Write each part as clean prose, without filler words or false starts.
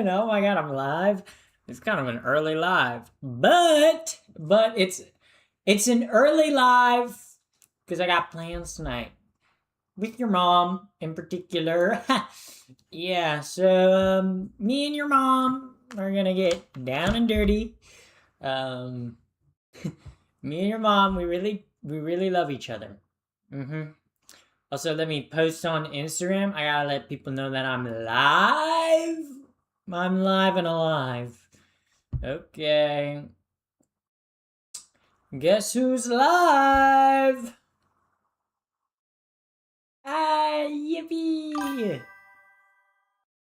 Oh my god, I'm live. It's kind of an early live, but it's an early live because I got plans tonight with your mom in particular. Yeah, so me and your mom are gonna get down and dirty. Um, Me and your mom, we really love each other. Mm-hmm. Also, let me post on Instagram. I gotta let people know that I'm live. I'm live and alive. Okay. Guess who's live? Ah, yippee!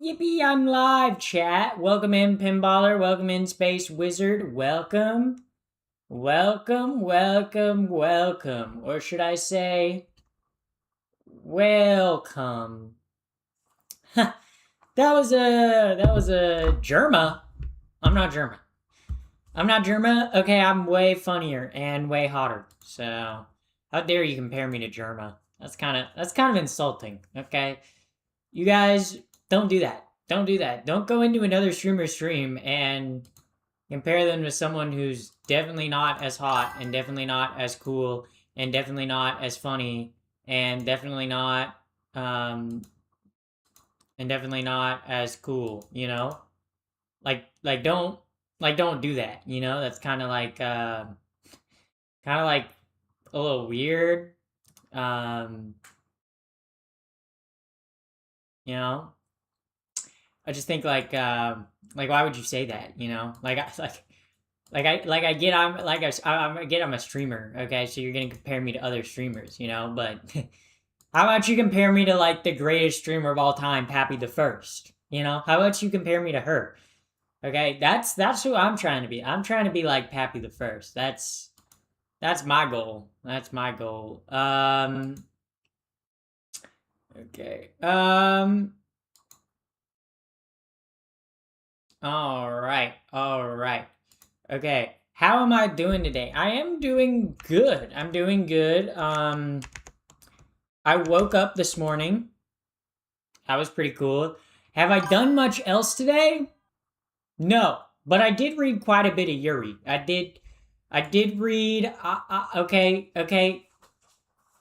Yippee, I'm live, chat. Welcome in, Pinballer. Welcome in, Space Wizard. Welcome. Welcome, welcome, welcome. Or should I say, welcome. That was a Germa. I'm not German. I'm not Germa. Okay, I'm way funnier and way hotter. So how dare you compare me to Germa? That's kind of insulting. Okay, you guys don't do that. Don't do that. Don't go into another streamer's stream and compare them to someone who's definitely not as hot and definitely not as cool and definitely not as funny and definitely not um as cool. Like don't do that. That's kind of like a little weird. Um, you know, I just think like why would you say that? Like I get I get I'm a streamer. Okay, so you're gonna compare me to other streamers. But how about you compare me to like the greatest streamer of all time, Pappy the First? How about you compare me to her? Okay, that's who I'm trying to be. I'm trying to be like Pappy the First. That's my goal. That's my goal. Okay. All right. All right. Okay. How am I doing today? I am doing good. I'm doing good. I woke up this morning. That was pretty cool. Have I done much else today? No, but I did read quite a bit of Yuri. I did read. Okay, okay,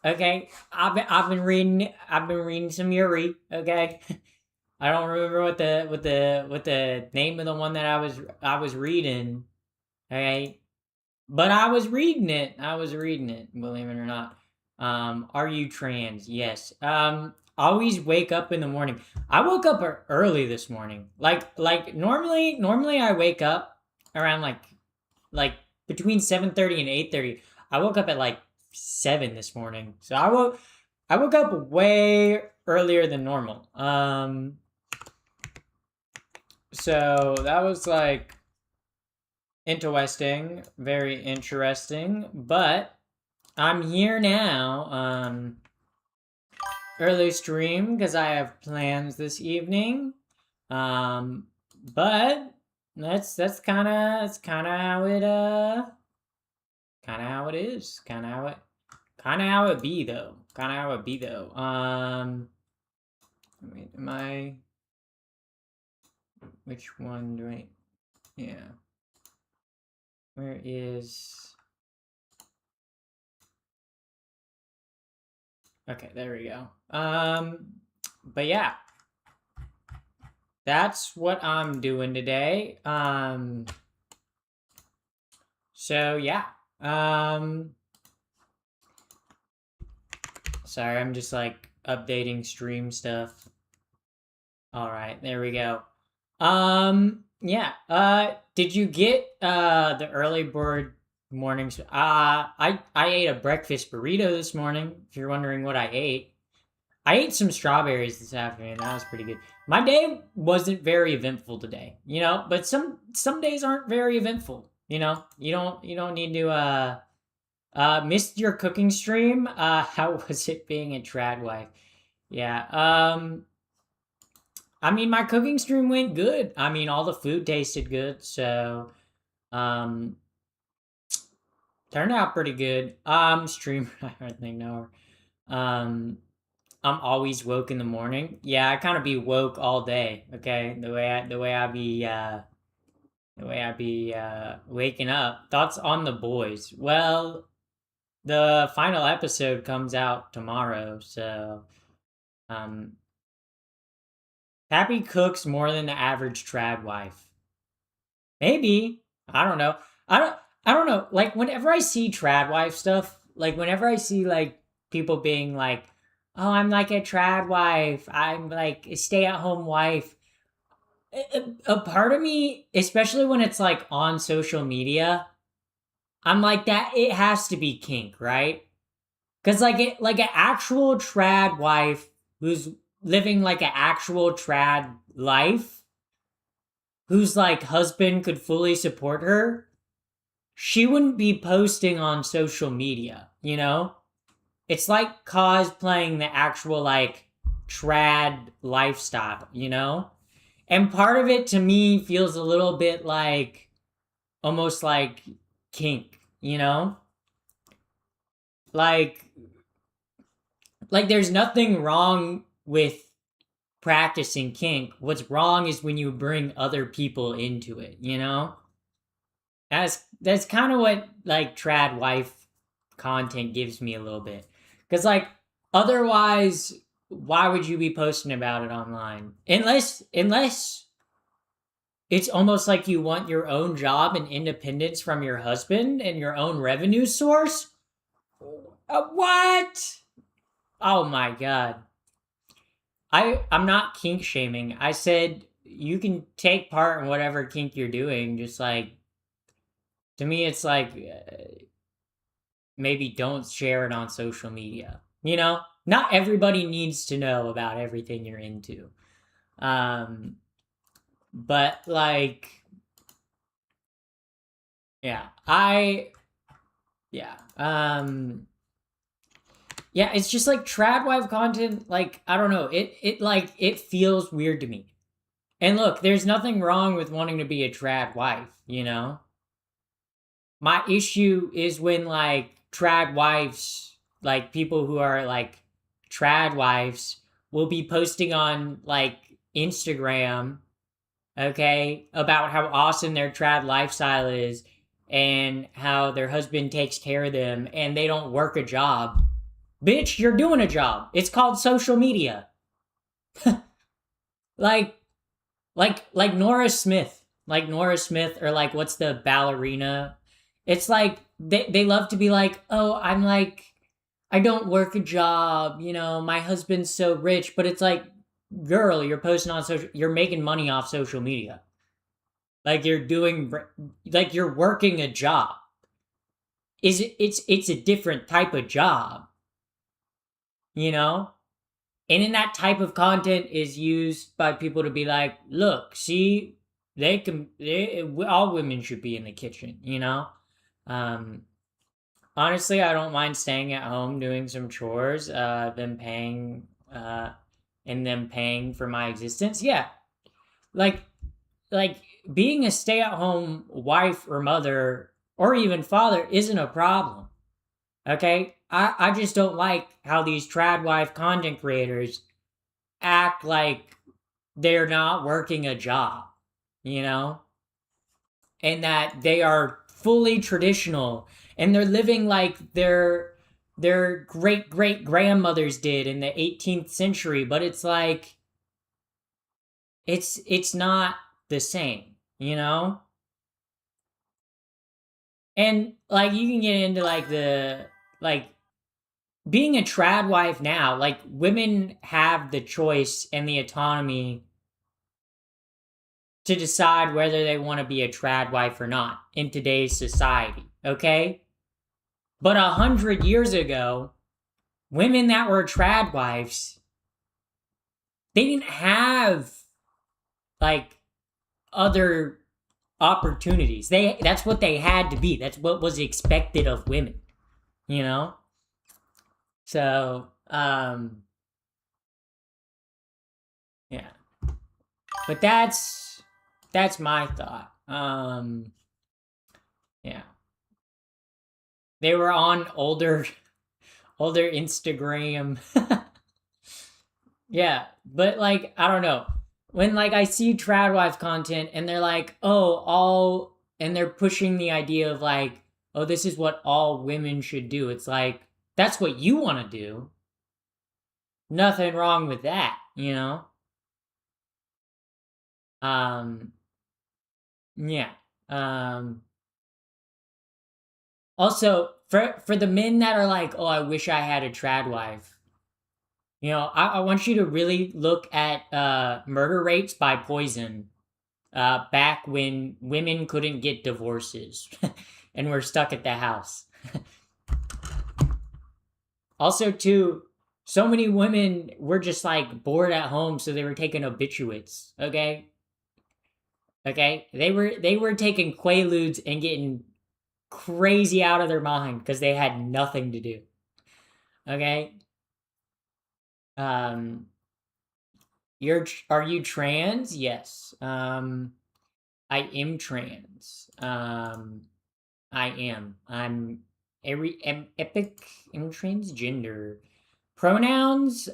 okay. I've been reading some Yuri. Okay, I don't remember what the name of the one that I was reading. Okay, but I was reading it. I was reading it. Believe it or not. Are you trans? Yes. Always wake up in the morning. I woke up early this morning. Like normally I wake up around like between 7:30 and 8:30. I woke up at like 7 this morning. So I woke up way earlier than normal. So that was like interesting, very interesting, but I'm here now. Early stream because I have plans this evening. Um, but that's kind of how it is. Kind of how it be though. Kind of how it be though. Wait, which one do I? Yeah. Where is? Okay, there we go. But yeah, that's what I'm doing today. So yeah. Sorry, I'm just like updating stream stuff. All right, there we go. Yeah. Did you get the early bird mornings? I ate a breakfast burrito this morning. If you're wondering what I ate some strawberries this afternoon. That was pretty good. My day wasn't very eventful today, but some days aren't very eventful. You don't need to missed your cooking stream. How was it being a trad wife? Yeah. I mean, my cooking stream went good. I mean, all the food tasted good, so um, turned out pretty good. Stream, I hardly know her. I'm always woke in the morning. Yeah, I kind of be woke all day. Okay, the way I be waking up. Thoughts on the boys? Well, the final episode comes out tomorrow, so um, Happy cooks more than the average trad wife. Maybe. I don't know. I don't. I don't know. Like whenever I see trad wife stuff, like whenever I see like people being like, "Oh, I'm like a trad wife. I'm like a stay-at-home wife." A part of me, especially when it's like on social media, I'm like that. It has to be kink, right? Because like an actual trad wife who's living like an actual trad life, whose like husband could fully support her, she wouldn't be posting on social media, you know? It's like cosplaying the actual like trad lifestyle, you know? And part of it to me feels a little bit like almost like kink, you know? Like like there's nothing wrong with practicing kink. What's wrong is when you bring other people into it, you know? That's kind of what like trad wife content gives me a little bit. Cuz like otherwise why would you be posting about it online? Unless it's almost like you want your own job and independence from your husband and your own revenue source. What? Oh my god. I'm not kink shaming. I said you can take part in whatever kink you're doing. Just like to me, it's like maybe don't share it on social media. You know, not everybody needs to know about everything you're into. Um, but like, yeah, yeah, yeah. It's just like trad wife content. Like I don't know. It feels weird to me. And look, there's nothing wrong with wanting to be a trad wife. You know, my issue is when like trad wives, like people who are like trad wives, will be posting on like Instagram, okay, about how awesome their trad lifestyle is and how their husband takes care of them and they don't work a job. Bitch, you're doing a job. It's called social media. like like Nora Smith, or like what's the ballerina? It's like they love to be like, oh, I'm like, I don't work a job, you know, my husband's so rich, but it's like, girl, you're posting on social, you're making money off social media, like you're doing, like you're working a job. It's a different type of job, you know. And in that type of content is used by people to be like, look, see, all women should be in the kitchen, you know? Um, honestly, I don't mind staying at home doing some chores, them paying for my existence. Yeah. Like, like being a stay at home wife or mother or even father isn't a problem. Okay. I just don't like how these trad wife content creators act like they're not working a job, you know? And that they are fully traditional and they're living like their great great grandmothers did in the 18th century, but it's like it's not the same, you know? And like you can get into like the like being a trad wife now, like women have the choice and the autonomy to decide whether they want to be a trad wife or not in today's society, okay? But 100 years ago, women that were trad wives, they didn't have like other opportunities. That's what they had to be. That's what was expected of women, you know? So, yeah. But that's my thought. Yeah. They were on older Instagram Yeah, but like I don't know. When like I see trad wife content and they're like, "Oh, all," and they're pushing the idea of like, "Oh, this is what all women should do." It's like that's what you want to do. Nothing wrong with that, you know? Um yeah. Um Also, for the men that are like, "Oh, I wish I had a trad wife." I want you to really look at murder rates by poison back when women couldn't get divorces and were stuck at the house. Also, too, so many women were just like bored at home, so they were taking obituates. Okay, they were taking quaaludes and getting crazy out of their mind because they had nothing to do. Okay, um, are you trans? Yes. I am trans. I am. I'm epic. I'm transgender. Pronouns,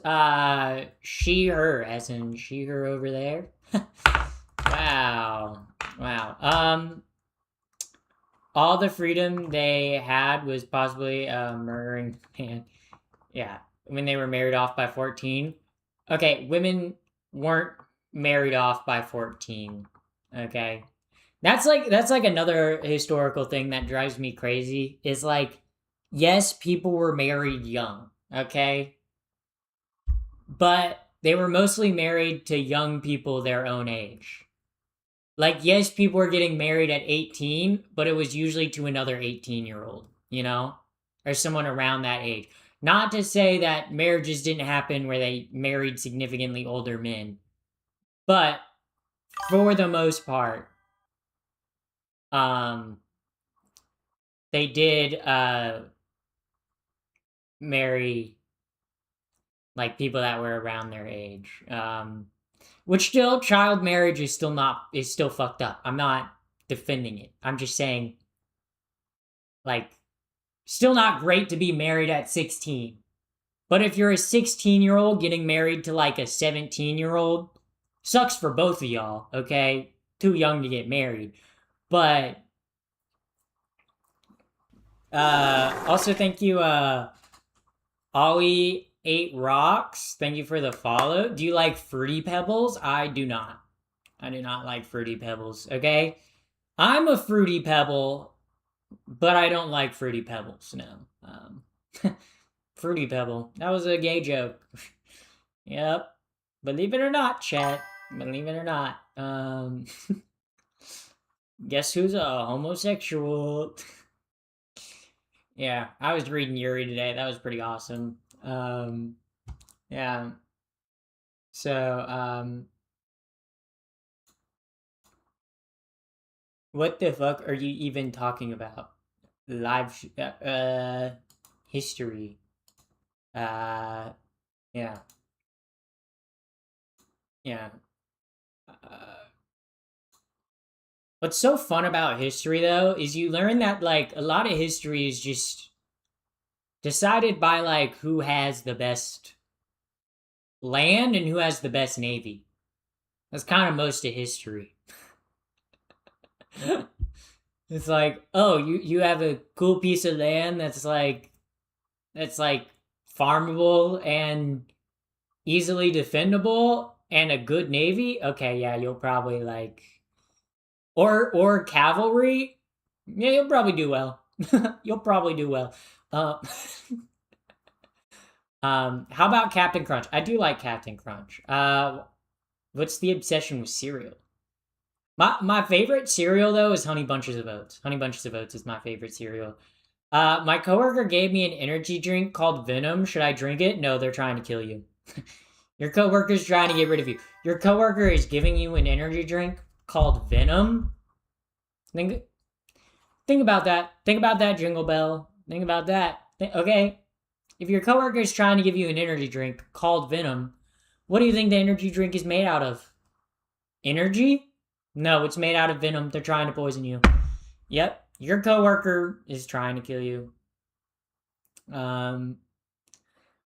she, her, as in she, her over there. Wow. Wow. All the freedom they had was possibly murdering man. Yeah. When they were married off by 14. Okay, women weren't married off by 14. Okay. That's like another historical thing that drives me crazy is like yes, people were married young, okay? But they were mostly married to young people their own age. Like yes, people were getting married at 18, but it was usually to another 18-year-old, or someone around that age. Not to say that marriages didn't happen where they married significantly older men, but for the most part, um they did marry like people that were around their age. Which still child marriage is still fucked up. I'm not defending it. I'm just saying like still not great to be married at 16. But if you're a 16-year-old getting married to like a 17-year-old, sucks for both of y'all, okay? Too young to get married. But also thank you Ollie Eight Rocks. Thank you for the follow. Do you like Fruity Pebbles? I do not. I do not like Fruity Pebbles. Okay, I'm a Fruity Pebble, but I don't like Fruity Pebbles. No. Fruity Pebble. That was a gay joke. Yep. Believe it or not, chat. Believe it or not. Guess who's a homosexual? Yeah, I was reading Yuri today. That was pretty awesome. Yeah. So, what the fuck are you even talking about? Live, history. Uh, yeah, yeah. Uh, what's so fun about history though is you learn that like a lot of history is just decided by like who has the best land and who has the best navy. That's kind of most of history. It's like, oh, you have a cool piece of land that's like farmable and easily defendable and a good navy. Okay, yeah, you'll probably like or cavalry. Yeah, you'll probably do well. You'll probably do well. Uh, how about Captain Crunch? I do like Captain Crunch. What's the obsession with cereal? My favorite cereal though is Honey Bunches of Oats. Honey Bunches of Oats is my favorite cereal. My coworker gave me an energy drink called Venom. Should I drink it? No, they're trying to kill you. Your coworker's trying to get rid of you. Your coworker is giving you an energy drink called Venom. Think think about that. Think about that, Jingle Bell. Think about that. Okay, if your coworker is trying to give you an energy drink called Venom, what do you think the energy drink is made out of? Energy? No, it's made out of venom. They're trying to poison you. Yep, your coworker is trying to kill you. Um,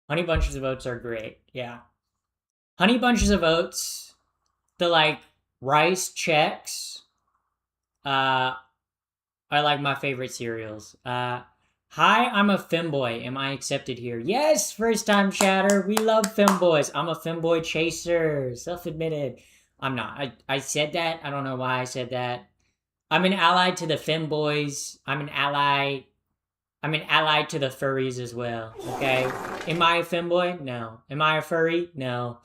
Honey bunches of oats are great. Yeah. Honey Bunches of Oats, the like rice checks, uh, are like my favorite cereals. Hi, I'm a femboy. Am I accepted here? Yes, first time chatter. We love femboys. I'm a femboy chaser. Self admitted. I'm not. I said that. I don't know why I said that. I'm an ally to the femboys. I'm an ally to the furries as well. Okay. Am I a femboy? No. Am I a furry? No.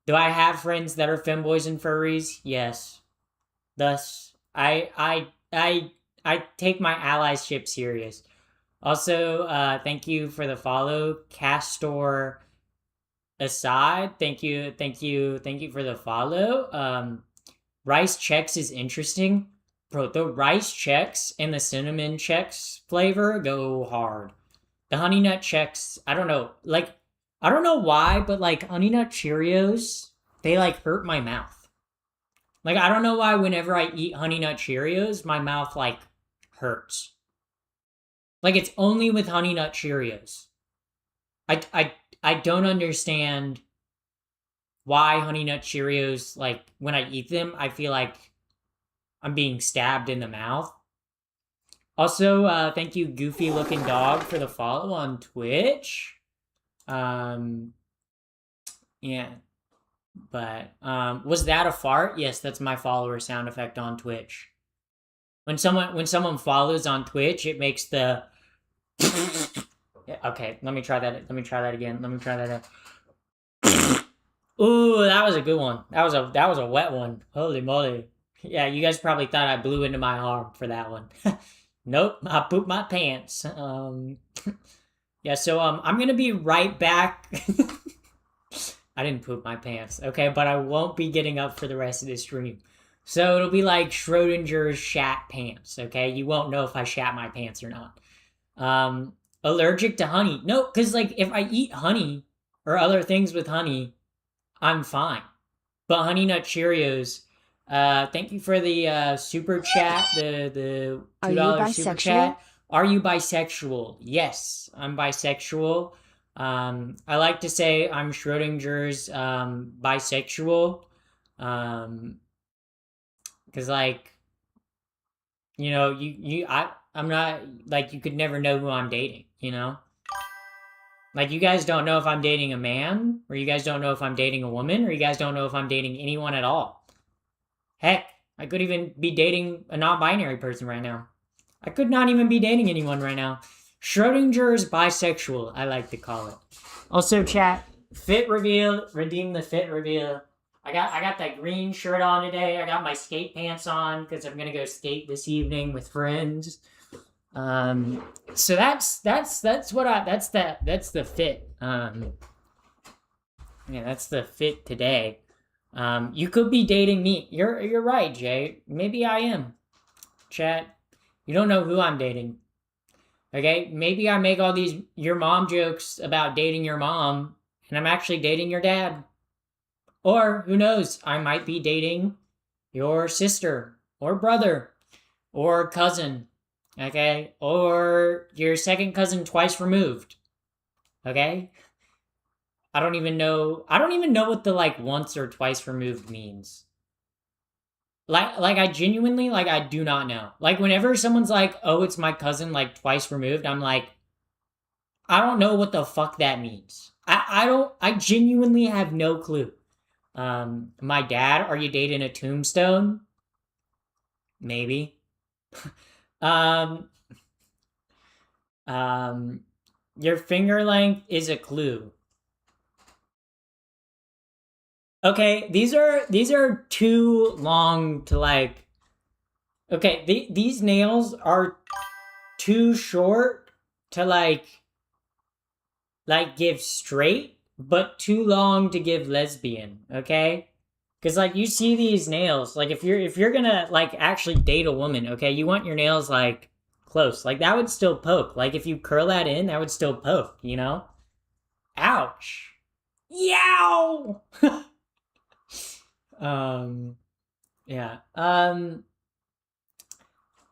Do I have friends that are femboys and furries? Yes. Thus, I take my allyship serious. Also, thank you for the follow, Castor Aside. Thank you for the follow. Rice Chex is interesting. Bro, the rice Chex and the cinnamon Chex flavor go hard. The honey nut Chex, I don't know. Like, I don't know why, but like honey nut Cheerios, they like hurt my mouth. Like, I don't know why whenever I eat honey nut Cheerios, my mouth like hurts. Like, it's only with honey nut Cheerios. I don't understand why honey nut Cheerios, like when I eat them, I feel like I'm being stabbed in the mouth. Also, thank you, Goofy Looking Dog, for the follow on Twitch. Um, yeah, but was that a fart? Yes, that's my follower sound effect on Twitch. When someone follows on Twitch, it makes the. Okay, let me try that. Let me try that again. Let me try that. Ooh, that was a good one. That was a wet one. Holy moly! Yeah, you guys probably thought I blew into my arm for that one. Nope, I pooped my pants. Yeah, so I'm gonna be right back. I didn't poop my pants, okay, but I won't be getting up for the rest of this stream. So it'll be like Schrodinger's shat pants, okay? You won't know if I shat my pants or not. Um, Allergic to honey? No, because like if I eat honey or other things with honey, I'm fine. But Honey Nut Cheerios, thank you for the super chat, the Are you $2 super bisexual? chat. Are you bisexual? Yes, I'm bisexual. I like to say I'm Schrodinger's bisexual. Um, because like I'm not like you could never know who I'm dating. Like, you guys don't know if I'm dating a man, or you guys don't know if I'm dating a woman, or you guys don't know if I'm dating anyone at all. Heck, I could even be dating a non binary person right now. I could not even be dating anyone right now. Schrodinger's bisexual, I like to call it. Also, chat, fit reveal, redeem the fit reveal. I got that green shirt on today. I got my skate pants on because I'm gonna go skate this evening with friends. So that's what I that's the fit. Yeah, that's the fit today. You could be dating me. You're right, Jay. Maybe I am. Chat. You don't know who I'm dating. Okay? Maybe I make all these your mom jokes about dating your mom, and I'm actually dating your dad. Or who knows? I might be dating your sister or brother or cousin. Okay? Or your second cousin twice removed. Okay? I don't even know what the like once or twice removed means. Like I genuinely like I do not know. Like whenever someone's like, "Oh, it's my cousin like twice removed," I'm like, I don't know what the fuck that means. I genuinely have no clue. My dad, are you dating a tombstone? Maybe. Um um your finger length is a clue. Okay, these are too long to like. Okay, these nails are too short to like give straight, but too long to give lesbian. Okay, because like you see these nails, like if you're gonna like actually date a woman, okay, you want your nails like close, like that would still poke. Like if you curl that in, that would still poke. Ouch. Yow. um. Yeah.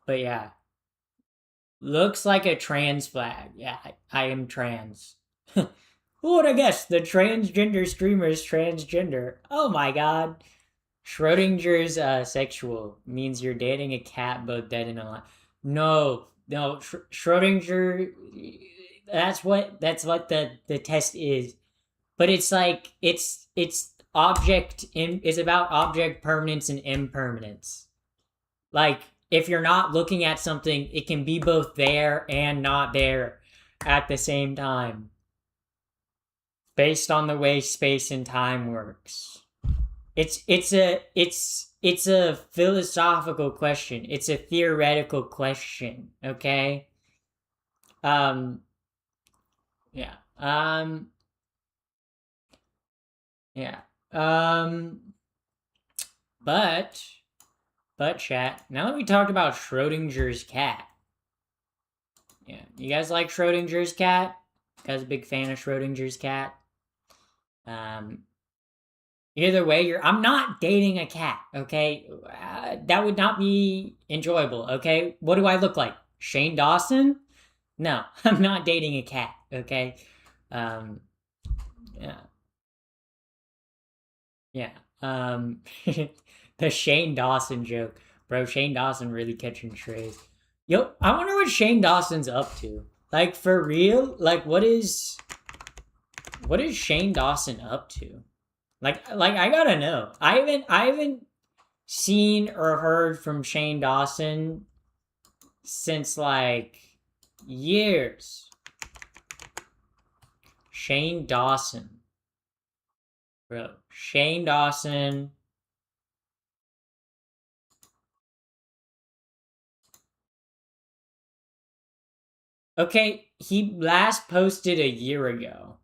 But yeah, looks like a trans flag. Yeah, I am trans. Who would have guessed the transgender streamer is transgender? Oh my god. Schrodinger's sexual means you're dating a cat both dead and alive. No, no, Schrodinger. That's what the test is. But it's like it's object in it's about object permanence and impermanence. Like if you're not looking at something, it can be both there and not there at the same time, based on the way space and time works. It's a philosophical question. It's a theoretical question. Okay. Um. Yeah. Yeah. Um. But chat. Now that we talked about Schrodinger's cat. Yeah. You guys like Schrodinger's cat? You guys a big fan of Schrodinger's cat? Um. Either way, I'm not dating a cat, okay? That would not be enjoyable, okay? What do I look like? Shane Dawson? No, I'm not dating a cat, okay? Um, yeah. Yeah. The Shane Dawson joke. Bro, Shane Dawson really catching strays. Yo, I wonder what Shane Dawson's up to. Like, for real? Like, what is Shane Dawson up to? Like I gotta know. I haven't seen or heard from Shane Dawson since like years. Shane Dawson, bro. Shane Dawson. Okay, he last posted a year ago.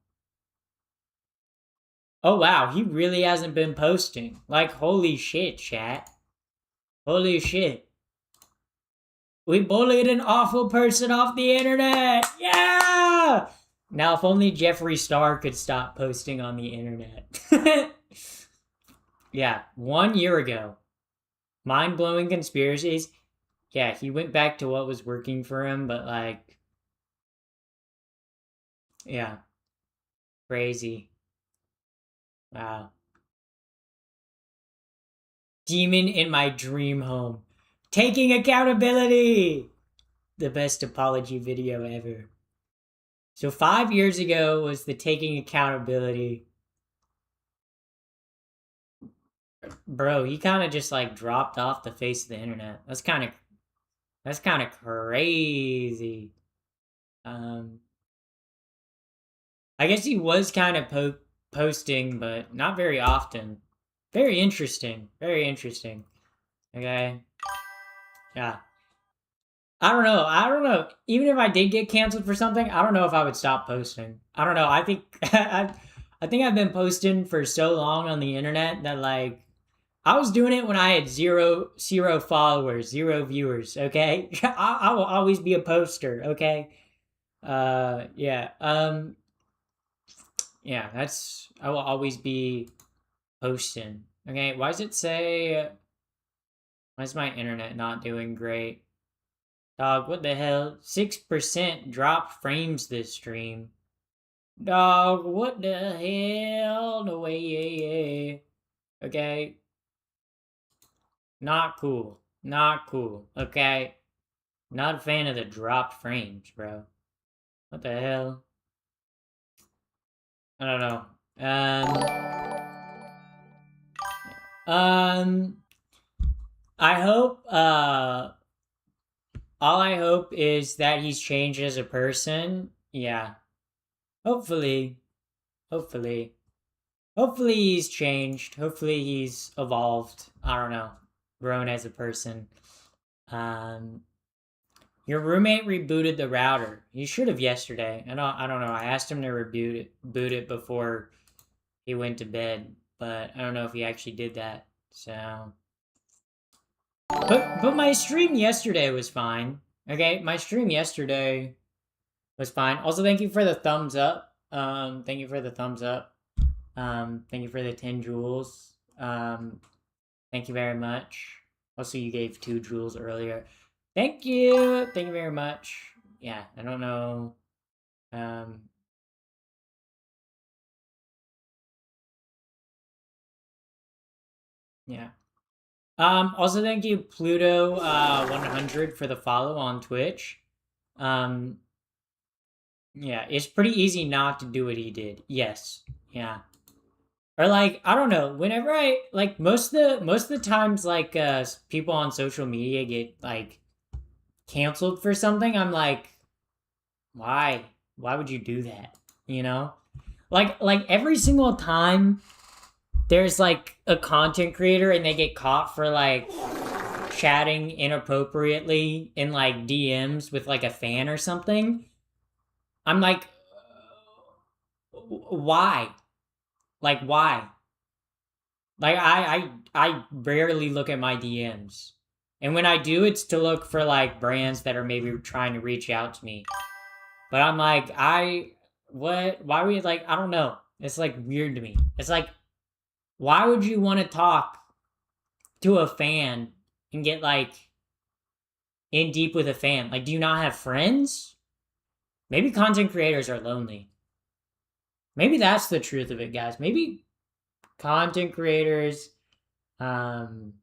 Oh wow, he really hasn't been posting. Like holy shit, chat. Holy shit. We bullied an awful person off the internet. Yeah! Now, if only Jeffree Star could stop posting on the internet. Yeah, 1 year ago. Mind blowing conspiracies. Yeah, he went back to what was working for him, but like, yeah, crazy. Wow. Demon in my dream home. Taking accountability! The best apology video ever. So 5 years ago was the taking accountability. Bro, he kind of just like dropped off the face of the internet. That's kind of crazy. Um, I guess he was kind of posting, but not very often. Very interesting. Very interesting. Okay. Yeah. I don't know. I don't know. Even if I did get canceled for something, I don't know if I would stop posting. I don't know. I think I think I've been posting for so long on the internet that like I was doing it when I had zero followers, zero viewers. Okay, I will always be a poster. Okay, yeah, yeah. That's I will always be posting. Okay, why does it say? Why is my internet not doing great? Dog, what the hell? 6% drop frames this stream. Dog, what the hell? No way. Okay, not cool. Not cool. Okay. Not a fan of the dropped frames, bro. What the hell? I don't know. Um, I hope, all I hope is that he's changed as a person. Yeah. Hopefully. Hopefully. Hopefully he's changed. Hopefully he's evolved. I don't know. Grown as a person. Um, Your roommate rebooted the router. He should have yesterday. I don't know. I asked him to boot it before he went to bed, but I don't know if he actually did that. So, but my stream yesterday was fine. Okay, my stream yesterday was fine. Also, thank you for the thumbs up. Thank you for the thumbs up. Thank you for the 10 jewels. Thank you very much. Also, you gave 2 jewels earlier. Thank you. Thank you very much. Yeah, I don't know. Um, Yeah. Also thank you, Pluto 100 for the follow on Twitch. Um, yeah, it's pretty easy not to do what he did. Yes. Yeah. Or like, I don't know, whenever I like most of the times like people on social media get like canceled for something, I'm like, why? Why would you do that? You know? Like every single time there's like a content creator and they get caught for like chatting inappropriately in like DMs with like a fan or something, I'm like, why? Like why? Like I rarely look at my DMs. And when I do, it's to look for like brands that are maybe trying to reach out to me. But I'm like, what? Why would you like? I don't know. It's like weird to me. It's like, why would you want to talk to a fan and get like in deep with a fan? Like, do you not have friends? Maybe content creators are lonely. Maybe that's the truth of it, guys. Maybe content creators, um,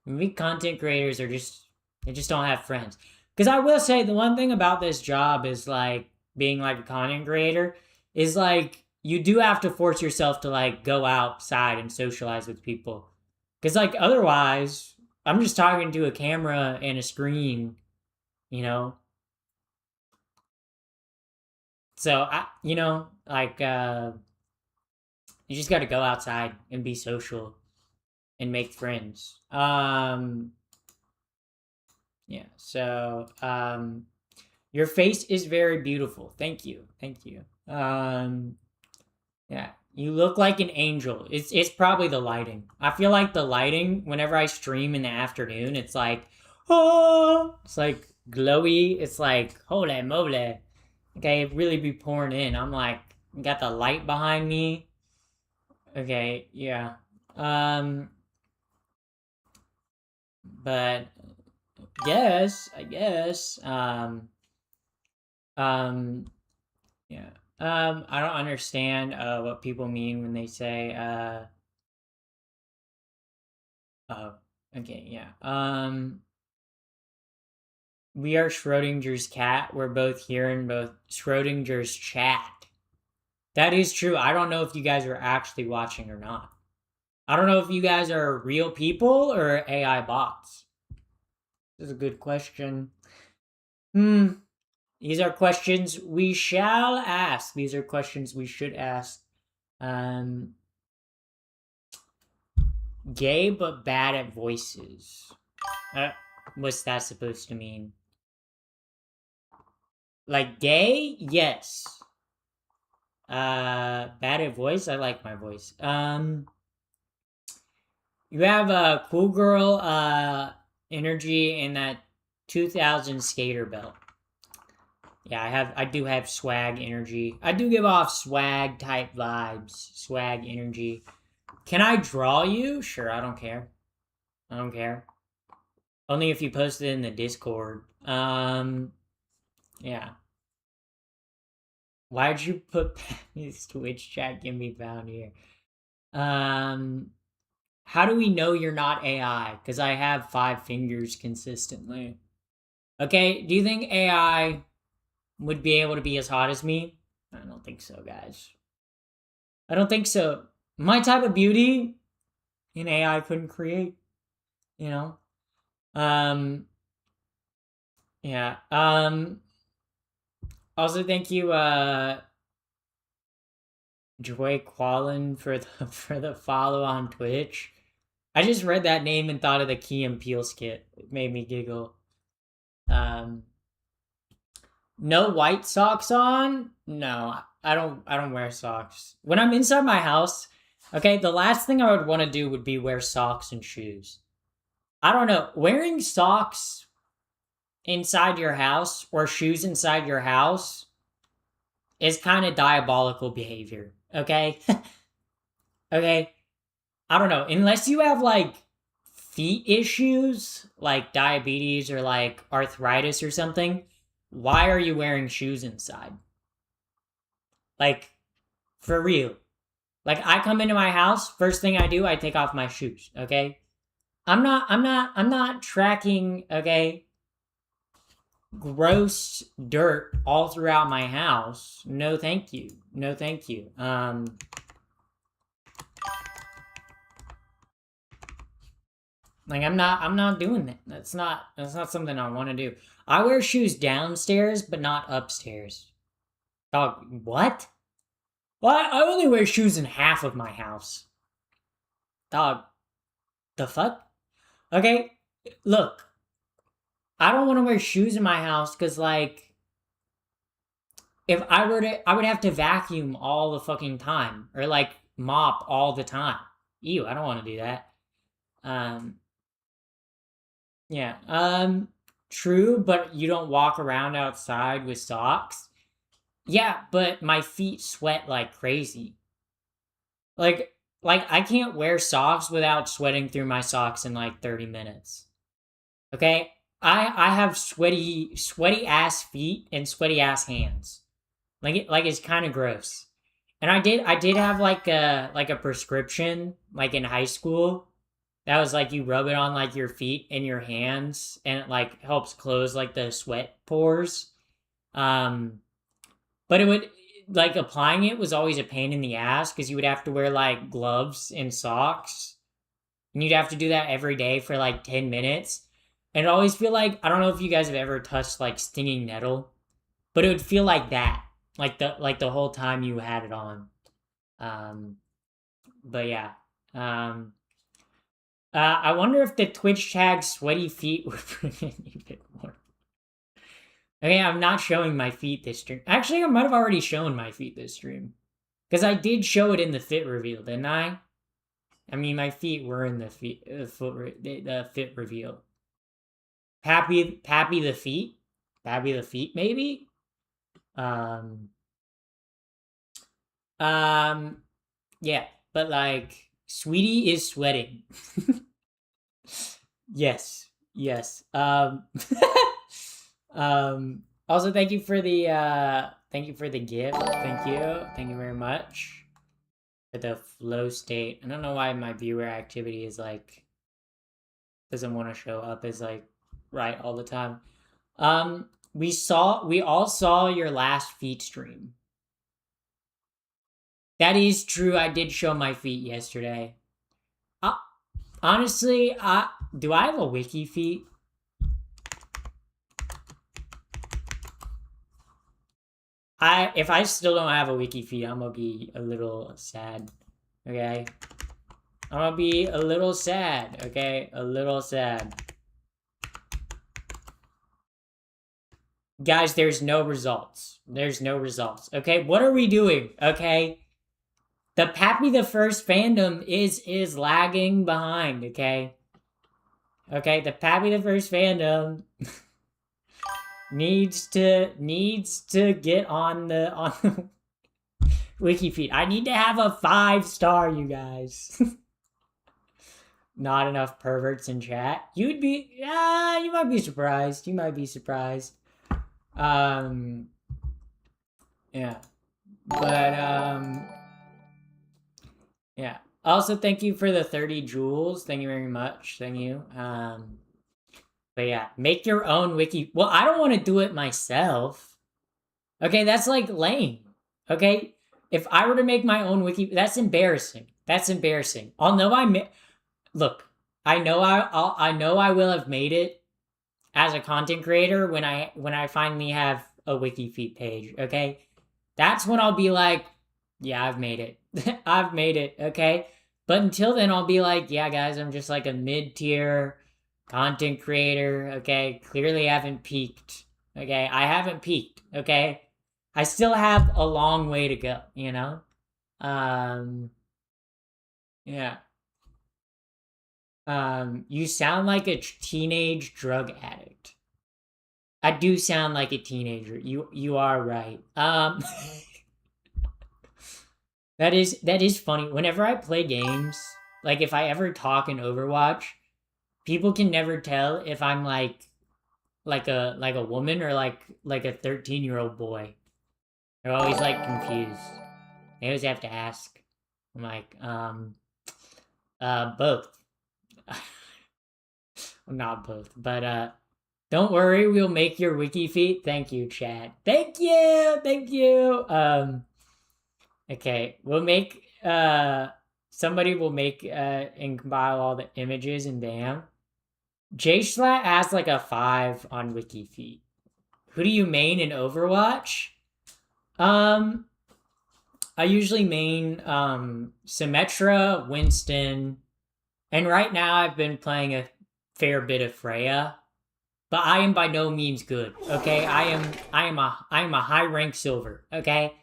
maybe content creators are just they just don't have friends. Because I will say the one thing about this job is like being like a content creator is like you do have to force yourself to like go outside and socialize with people. Because like otherwise, I'm just talking to a camera and a screen, you know. So like you just got to go outside and be social and make friends. Yeah. So your face is very beautiful. Thank you. Thank you. Yeah. You look like an angel. It's probably the lighting. I feel like the lighting whenever I stream in the afternoon, it's like, oh, it's like glowy. It's like holy moly. Okay, it really be pouring in. I'm like, got the light behind me. Okay, yeah. Um, but yes, I guess. Um, yeah. I don't understand what people mean when they say oh, okay, yeah. We are Schrodinger's cat. We're both here in both Schrodinger's chat. That is true. I don't know if you guys are actually watching or not. I don't know if you guys are real people or AI bots. This is a good question. Hmm. These are questions we shall ask. These are questions we should ask. Um, Gay but bad at voices. Uh, what's that supposed to mean? Like gay? Yes. Bad at voice? I like my voice. You have a cool girl energy in that 2000 skater belt. Yeah, I do have swag energy. I do give off swag type vibes, swag energy. Can I draw you? Sure, I don't care. I don't care. Only if you post it in the Discord. Yeah. Why'd you put Pappy's Twitch chat can be found here? Um, how do we know you're not AI? Because I have 5 fingers consistently. Okay, do you think AI would be able to be as hot as me? I don't think so, guys. I don't think so. My type of beauty, an AI couldn't create, you know? Um, yeah. Also thank you, Joy Quallen for the for the follow on Twitch. I just read that name and thought of the Key and Peele skit. It made me giggle. Um, no white socks on? No, I don't wear socks. When I'm inside my house, okay, the last thing I would want to do would be wear socks and shoes. I don't know. Wearing socks inside your house or shoes inside your house is kind of diabolical behavior. Okay? Okay? I don't know. Unless you have like feet issues, like diabetes or like arthritis or something, why are you wearing shoes inside? Like, for real. Like I come into my house, first thing I do, I take off my shoes, okay? I'm not tracking, okay, gross dirt all throughout my house. No thank you. No thank you. Like I'm not doing that. That's not something I want to do. I wear shoes downstairs, but not upstairs. Dog, what? Well, I only wear shoes in half of my house. Dog, the fuck? Okay, look, I don't want to wear shoes in my house because, like, if I were to, I would have to vacuum all the fucking time or like mop all the time. Ew, I don't want to do that. Um, yeah. True, but you don't walk around outside with socks. Yeah, but my feet sweat like crazy. Like, like I can't wear socks without sweating through my socks in like 30 minutes. Okay? I have sweaty ass feet and sweaty ass hands. Like it's kind of gross. And I did have like a prescription like in high school that was like you rub it on like your feet and your hands and it like helps close like the sweat pores. Um but it would like applying it was always a pain in the ass because you would have to wear like gloves and socks and you'd have to do that every day for like 10 minutes. And it always feel like I don't know if you guys have ever touched like stinging nettle, but it would feel like that. Like the whole time you had it on. Um but yeah. Um I wonder if the Twitch tag sweaty feet would bring in a bit more. Okay, I'm not showing my feet this stream. Actually, I might have already shown my feet this stream. Because I did show it in the fit reveal, didn't I? I mean, my feet were in the the fit reveal. Pappy the feet? Pappy the feet, maybe? Um, um, yeah, but like, Sweetie is sweating. Yes, yes. Also thank you for the gift. Thank you very much. For the flow state. I don't know why my viewer activity is like doesn't want to show up as like right all the time. We all saw your last feet stream. That is true. I did show my feet yesterday. Uh, Honestly, do I have a wiki feet? If I still don't have a wiki feed, I'm gonna be a little sad. Okay? I'm gonna be a little sad, okay? A little sad. Guys, there's no results. There's no results. Okay, what are we doing? Okay? The Pappy the First fandom is lagging behind, okay? Okay, the Pappy the First fandom needs to get on the wiki feed. I need to have a 5-star, you guys. Not enough perverts in chat. You might be surprised. You might be surprised. Yeah. But yeah. Also, thank you for the 30 jewels. Thank you very much. Thank you. But yeah, make your own wiki. Well, I don't want to do it myself. Okay, that's like lame. Okay, if I were to make my own wiki, that's embarrassing. That's embarrassing. I'll know look. I know I will have made it as a content creator when I finally have a wiki feed page. Okay, that's when I'll be like, yeah, I've made it. I've made it. Okay, but until then, I'll be like, yeah, guys, I'm just like a mid-tier content creator. Okay, clearly haven't peaked. Okay, I haven't peaked. Okay, I still have a long way to go. Yeah. You sound like a teenage drug addict. I do sound like a teenager. You are right. That is funny. Whenever I play games, like if I ever talk in Overwatch, people can never tell if I'm like a woman or like a 13-year-old boy. They're always like confused. They always have to ask. I'm like, both. Not both, but don't worry, we'll make your wiki feet. Thank you, chat. Thank you. Okay, we'll make somebody will make and compile all the images and bam. JSlat has like a 5 on wiki feet. Who do you main in Overwatch? I usually main Symmetra, Winston, and right now I've been playing a fair bit of Freya. But I am by no means good. Okay, I am a high rank silver. Okay,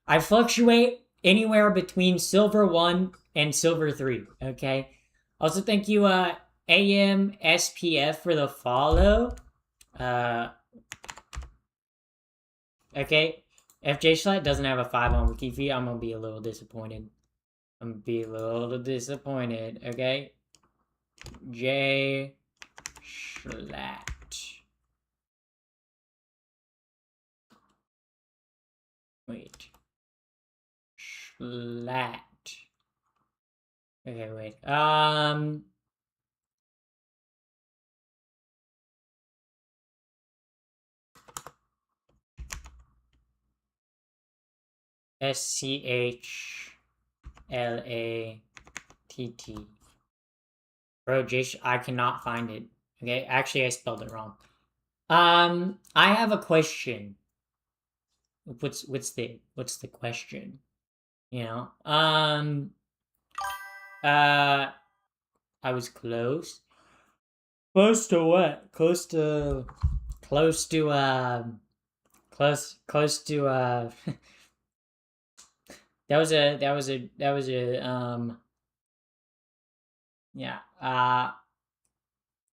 I fluctuate anywhere between silver 1 and silver 3. Okay. Also, thank you, AM SPF for the follow. Okay. If JSlat doesn't have a 5 on Wikifeed, I'm gonna be a little disappointed. Okay. J Schlatt. Wait. Schlatt. Okay, wait. SCHLATT. Bro, I cannot find it. Okay, actually, I spelled it wrong. I have a question. What's the question? You know, I was close. Close to what? Close to close to that was a yeah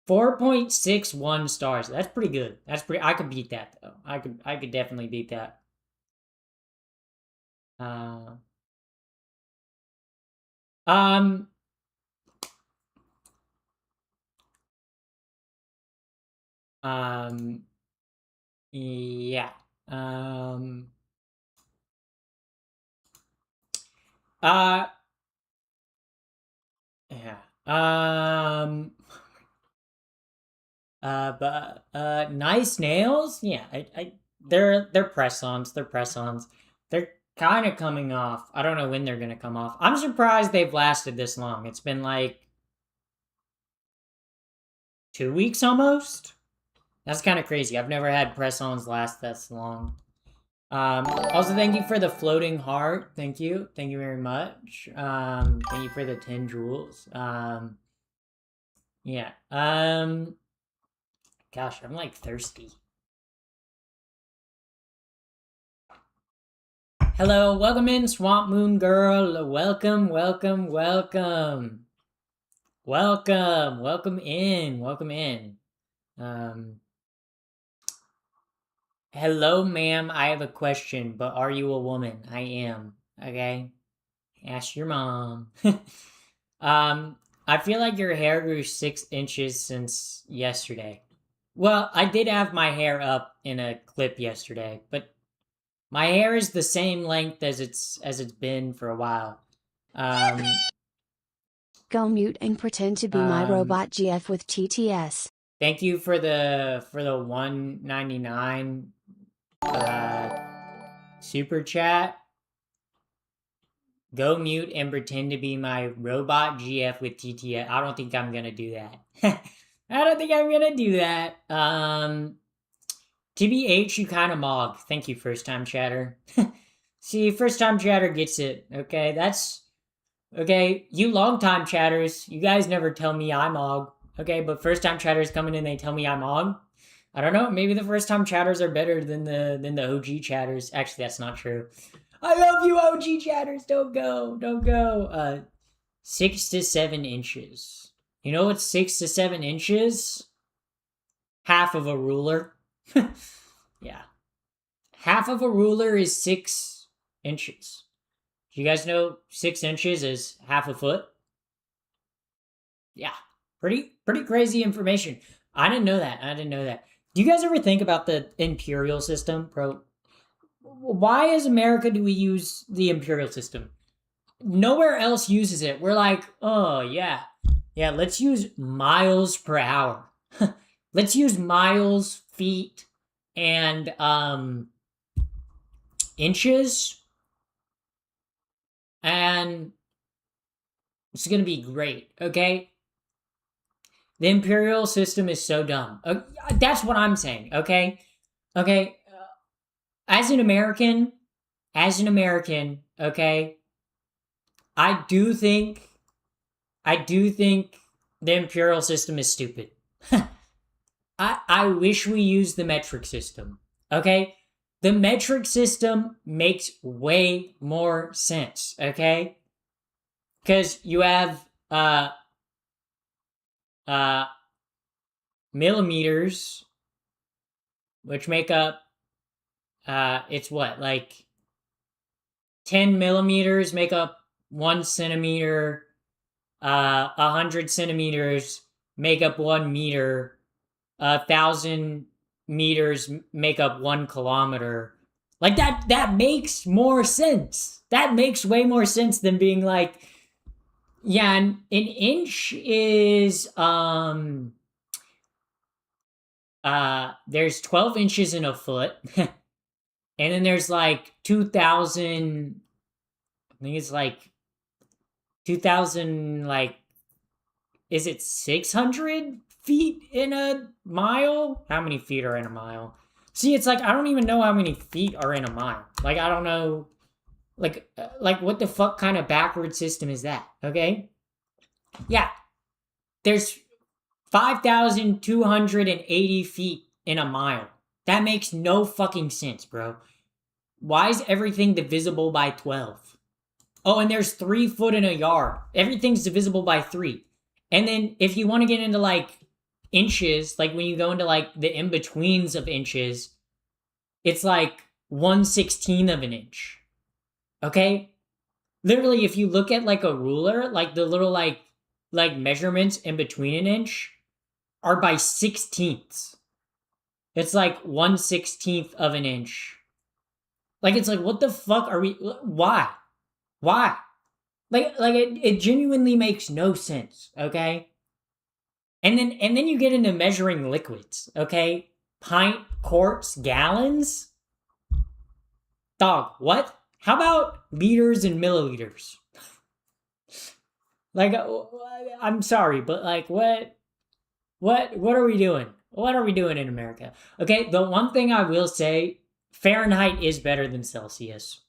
4.61 stars. That's pretty good. I could beat that though. I could definitely beat that. Um yeah. Uh yeah. But nice nails. Yeah, they're press-ons. They're press-ons. They're kind of coming off. I don't know when they're gonna come off. I'm surprised they've lasted this long. It's been like 2 weeks almost. That's kind of crazy. I've never had press-ons last this long. Also, thank you for the floating heart. Thank you very much. Thank you for the 10 jewels. Yeah. Gosh, I'm like thirsty. Hello, welcome in, Swamp Moon Girl. Welcome in. Hello, ma'am. I have a question, but are you a woman? I am. Okay. Ask your mom. I feel like your hair grew 6 inches since yesterday. Well, I did have my hair up in a clip yesterday, but my hair is the same length as it's been for a while. Go mute and pretend to be my robot GF with TTS. Thank you for the $1.99 super chat. Go mute and pretend to be my robot GF with TTS. I don't think I'm gonna do that. TBH, you kind of mog. Thank you, first time chatter. See, first time chatter gets it. Okay, that's okay. You long time chatters, you guys never tell me I mog. Okay, but first time chatters coming in, they tell me I mog. I don't know. Maybe the first time chatters are better than the OG chatters. Actually, that's not true. I love you, OG chatters. Don't go. 6 to 7 inches. You know what's 6 to 7 inches? Half of a ruler. Yeah. Half of a ruler is 6 inches. Do you guys know 6 inches is half a foot? Yeah. Pretty crazy information. I didn't know that. Do you guys ever think about the imperial system, bro? Why as America do we use the imperial system? nowhere else uses it. We're like, oh yeah, let's use miles per hour. Let's use miles, feet, and inches, and it's gonna be great. Okay, the imperial system is so dumb. That's what I'm saying. Okay, okay. As an American, okay, I do think the imperial system is stupid. I wish we used the metric system. Okay? The metric system makes way more sense, okay? Cuz you have uh millimeters, which make up it's what, like 10 millimeters make up 1 centimeter, 100 centimeters make up 1 meter, 1,000 meters make up 1 kilometer. Like that makes more sense. That makes way more sense than being like, yeah, an inch is there's 12 inches in a foot. And then there's like 2,000, I think it's like 2,000, like, is it 600 feet in a mile? How many feet are in a mile? See, it's like I don't even know how many feet are in a mile. Like I don't know, like what the fuck kind of backward system is that? Okay, yeah, there's 5,280 feet in a mile. That makes no fucking sense, bro. Why is everything divisible by 12? Oh, and there's 3 foot in a yard. Everything's divisible by 3. And then if you want to get into like inches, like when you go into like the in-betweens of inches, it's like 1/16 of an inch. Okay? Literally, if you look at like a ruler, like the little like measurements in between an inch are by sixteenths. It's like 1/16 of an inch. Like it's like, what the fuck are we? Why? Why? Like it genuinely makes no sense. Okay. And then you get into measuring liquids. Okay, pint, quarts, gallons. Dog, what? How about liters and milliliters? Like, I'm sorry, but like, what are we doing? What are we doing in America? Okay, the one thing I will say, Fahrenheit is better than Celsius.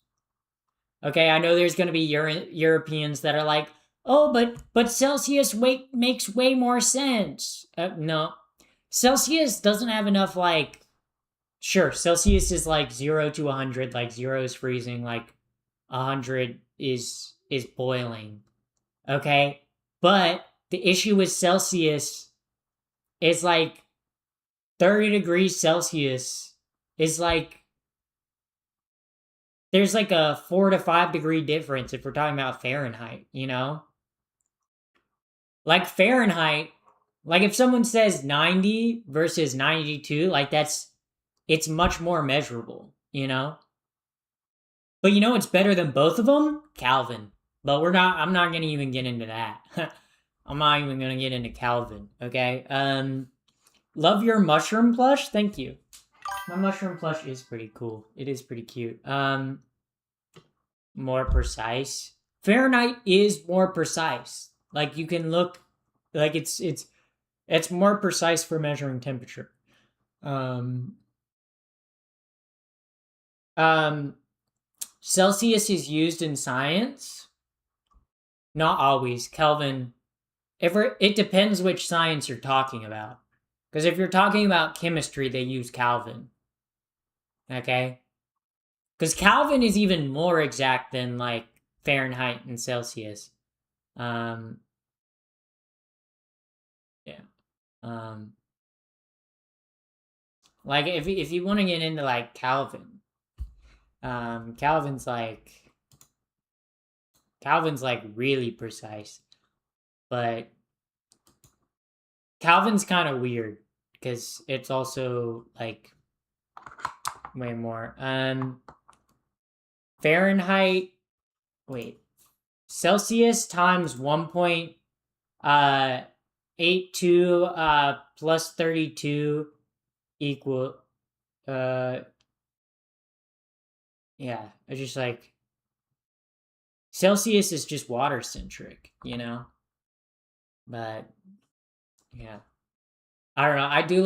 Okay, I know there's going to be Europeans that are like, oh, but Celsius makes way more sense. No, Celsius doesn't have enough like. Sure, Celsius is like 0 to 100. Like 0 is freezing. Like 100 is boiling. Okay, but the issue with Celsius is like 30 degrees Celsius is like there's like a 4 to 5 degree difference if we're talking about Fahrenheit, you know? Like Fahrenheit, like if someone says 90 versus 92, like it's much more measurable, you know? But you know what's better than both of them? Kelvin. But I'm not going to even get into that. I'm not even going to get into Kelvin, okay? Love your mushroom plush? Thank you. My mushroom plush is pretty cool. It is pretty cute. More precise. Fahrenheit is more precise. Like you can look, like it's more precise for measuring temperature. Um, Celsius is used in science. Not always. Kelvin. It depends which science you're talking about. Because if you're talking about chemistry, they use Kelvin. Okay? Because Kelvin is even more exact than like Fahrenheit and Celsius. Um, yeah. Like if you want to get into like Kelvin, Kelvin's like really precise, but Kelvin's kind of weird because it's also like way more. Fahrenheit. Wait, Celsius times 1.82 plus 32 equal yeah, it's just like Celsius is just water centric, you know? But yeah. I don't know. I do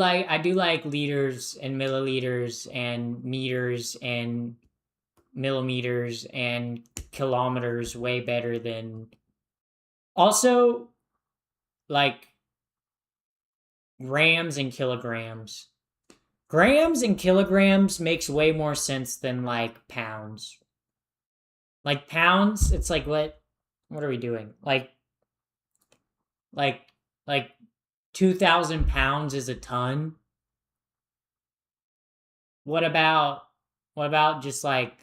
like liters and milliliters and meters and millimeters and kilometers way better than also like grams and kilograms. Grams and kilograms makes way more sense than like pounds. Like pounds, it's like what are we doing? Like like 2,000 pounds is a ton. What about just like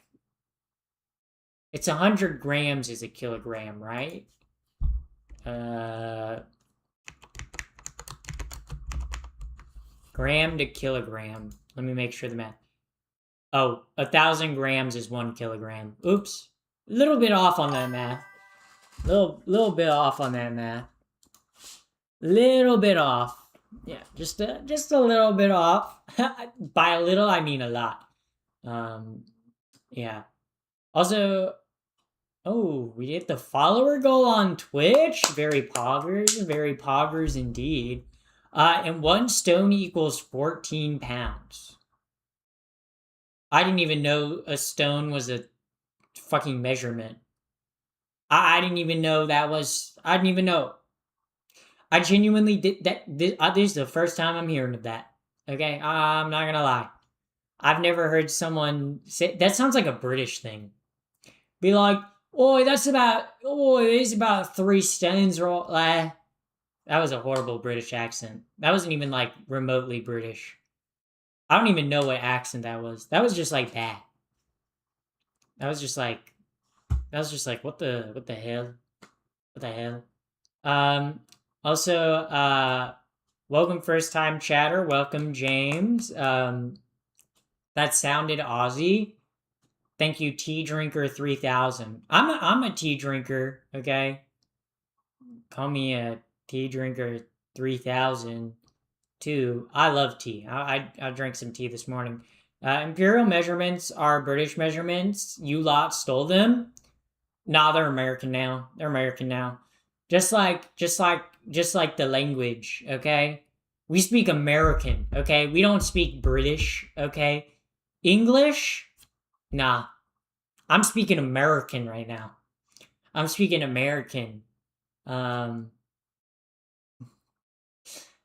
it's 100 grams is a kilogram, right? Uh, gram to kilogram. Let me make sure the math. Oh, 1,000 grams is 1 kilogram. Oops, a little bit off on that math. Little bit off on that math. Little bit off. Yeah, just a little bit off. By a little, I mean a lot. Yeah. Also, oh, we hit the follower goal on Twitch. Very poggers indeed. And 1 stone equals 14 pounds. I didn't even know a stone was a fucking measurement. I didn't even know that was. I didn't even know. I genuinely did that. This is the first time I'm hearing of that. Okay, I'm not gonna lie. I've never heard someone say that. Sounds like a British thing. Be like, oh, it is about 3 stones. Or that was a horrible British accent. That wasn't even like remotely British. I don't even know what accent that was. That was just like that. That was just like what the hell? What the hell? Also, welcome first time chatter. Welcome James. That sounded Aussie. Thank you, Tea Drinker 3000. I'm a tea drinker, okay? Call me a Tea Drinker 3000 too. I love tea. I drank some tea this morning. Imperial measurements are British measurements. You lot stole them. Nah, they're American now. They're American now. Just like the language, okay? We speak American, okay? We don't speak British, okay? English? Nah. I'm speaking American right now. I'm speaking American. Um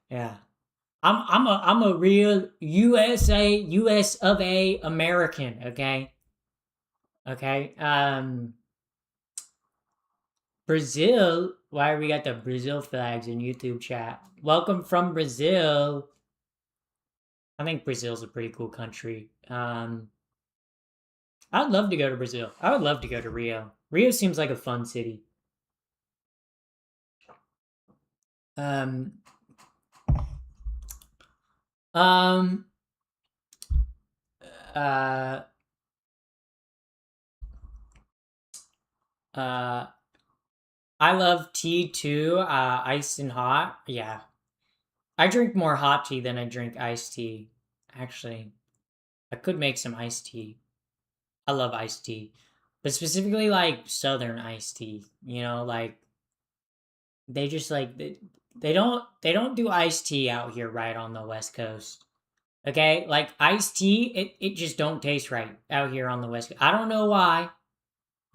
yeah. I'm a real US of A American, okay? Okay. Brazil. Why we got the Brazil flags in YouTube chat? Welcome from Brazil. I think Brazil's a pretty cool country. I'd love to go to Brazil. I would love to go to Rio. Rio seems like a fun city. Um, um, uh, uh, I love tea too. Iced and hot. Yeah, I drink more hot tea than I drink iced tea. Actually, I could make some iced tea. I love iced tea, but specifically like Southern iced tea. You know, like they just like they don't do iced tea out here right on the West Coast. Okay, like iced tea, it just don't taste right out here on the West Coast. I don't know why.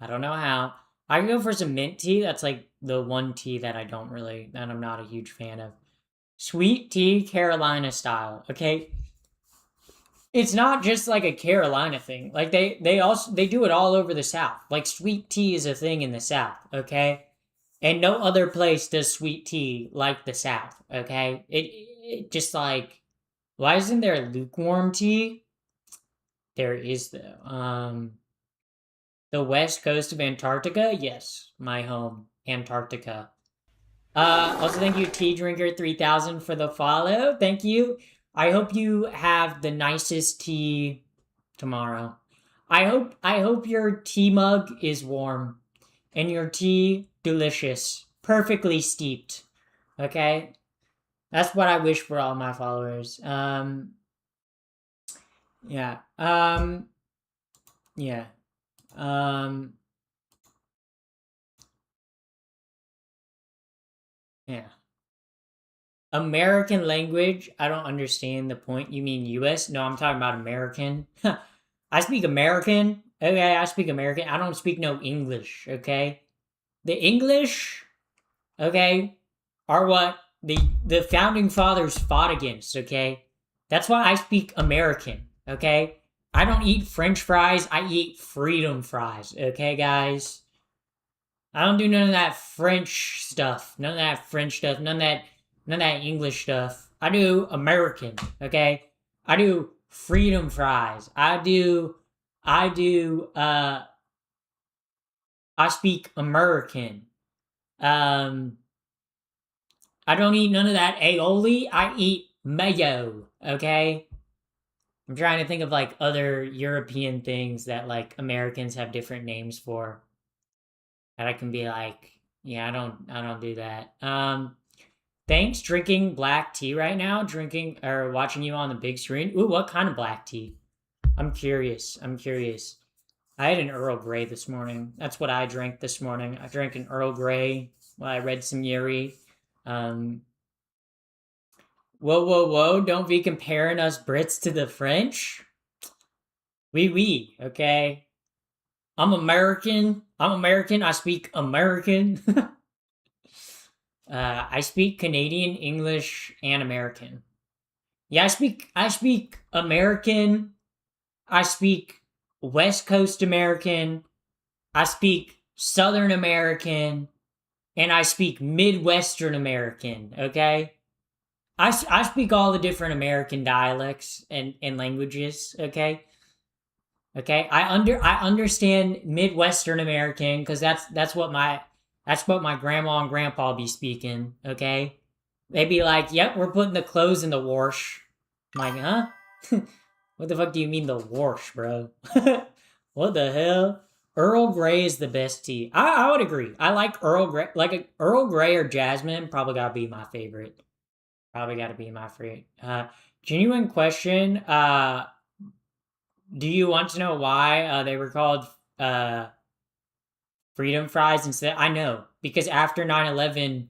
I don't know how. I can go for some mint tea. That's like the one tea that I'm not a huge fan of. Sweet tea, Carolina style. Okay, it's not just like a Carolina thing. Like they do it all over the South. Like sweet tea is a thing in the South. Okay, and no other place does sweet tea like the South. Okay, it just like why isn't there lukewarm tea? There is though. The west coast of Antarctica, yes, my home, Antarctica. Also, thank you, Tea Drinker 3000 for the follow. Thank you. I hope you have the nicest tea tomorrow. I hope your tea mug is warm. and your tea delicious, perfectly steeped. Okay? That's what I wish for all my followers. Yeah. Yeah. Um, yeah. American language, I don't understand the point. You mean US? No, I'm talking about American. I speak American. Okay, I speak American. I don't speak no English, okay? The English, okay, are what the founding fathers fought against, okay? That's why I speak American, okay? I don't eat French fries, I eat freedom fries, okay, guys? I don't do none of that French stuff. None of that French stuff. None of that English stuff. I do American, okay? I do freedom fries. I do I speak American. Um I don't eat none of that aioli. I eat mayo, okay? I'm trying to think of like other European things that like Americans have different names for. That I can be like, yeah, I don't do that. Thanks, drinking black tea right now. Drinking or watching you on the big screen. Ooh, what kind of black tea? I'm curious. I'm curious. I had an Earl Grey this morning. That's what I drank this morning. I drank an Earl Grey while I read some Yuri. Um, whoa, whoa, whoa! Don't be comparing us Brits to the French. Oui. Okay. I'm American. I'm American. I speak American. I speak Canadian, English, and American. Yeah, I speak American. I speak West Coast American. I speak Southern American, and I speak Midwestern American. Okay, I speak all the different American dialects and languages. Okay. I understand Midwestern American because that's what my grandma and grandpa be speaking. Okay, they be like, "Yep, we're putting the clothes in the wash." I'm like, huh? What the fuck do you mean the wash, bro? What the hell? Earl Grey is the best tea. I would agree. I like Earl Grey. Like a Earl Grey or Jasmine, probably gotta be my favorite. Probably gotta be my favorite. Genuine question. Do you want to know why they were called uh, freedom fries instead? I know because after 9/11,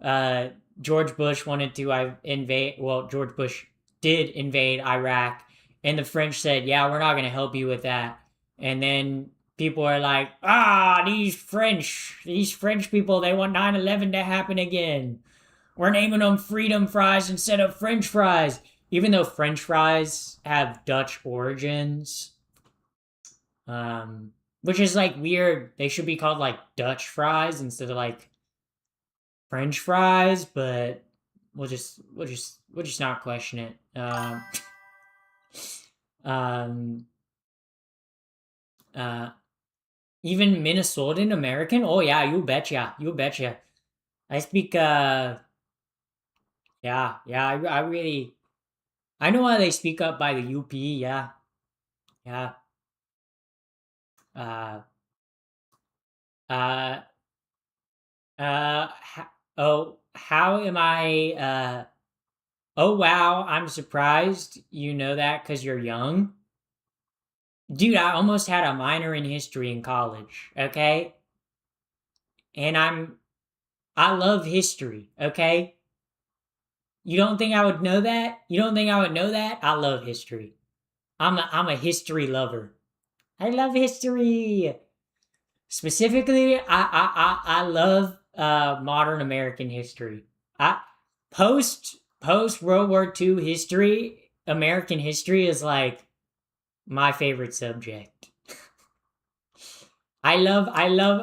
uh, George Bush wanted to invade. Well, George Bush did invade Iraq, and the French said, "Yeah, we're not going to help you with that." And then people are like, "Ah, these French people, they want 9/11 to happen again. We're naming them freedom fries instead of French fries." Even though French fries have Dutch origins, um, which is like weird. They should be called like Dutch fries instead of like French fries, but we'll just not question it. Um, uh, Even Minnesotan American. Oh yeah, you betcha, you betcha. I speak. Yeah. I really. I know how they speak up by the UP. Yeah. Uh, uh, how am I? Oh wow, I'm surprised you know that because you're young. Dude, I almost had a minor in history in college, okay? And I love history, okay? You don't think I would know that? You don't think I would know that? I love history. I'm a history lover. I love history. Specifically, I love modern American history. I post World War II history, American history is like my favorite subject. I love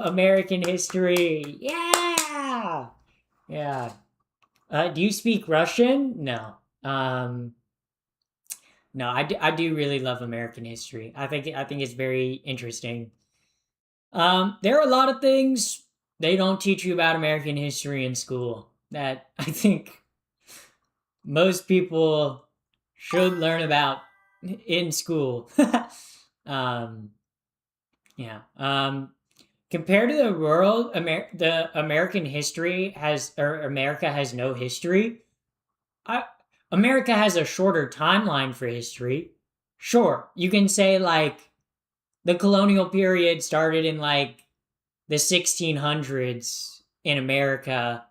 American history. Yeah. Yeah. Do you speak Russian? No. Um no, I do really love American history. I think it's very interesting. There are a lot of things they don't teach you about American history in school that I think most people should learn about in school. um yeah. compared to the world, the American history has, or America has no history. I, America has a shorter timeline for history. Sure, you can say like the colonial period started in like the 1600s in America,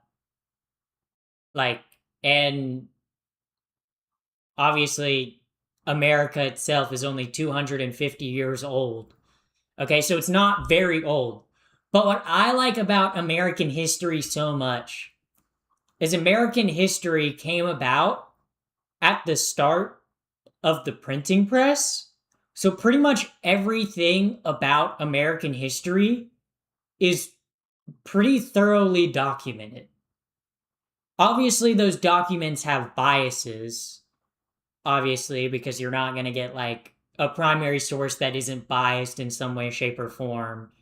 like, and obviously America itself is only 250 years old. Okay, so it's not very old. But what I like about American history so much is American history came about at the start of the printing press. So pretty much everything about American history is pretty thoroughly documented. Obviously, those documents have biases, obviously, because you're not going to get like a primary source that isn't biased in some way, shape, or form.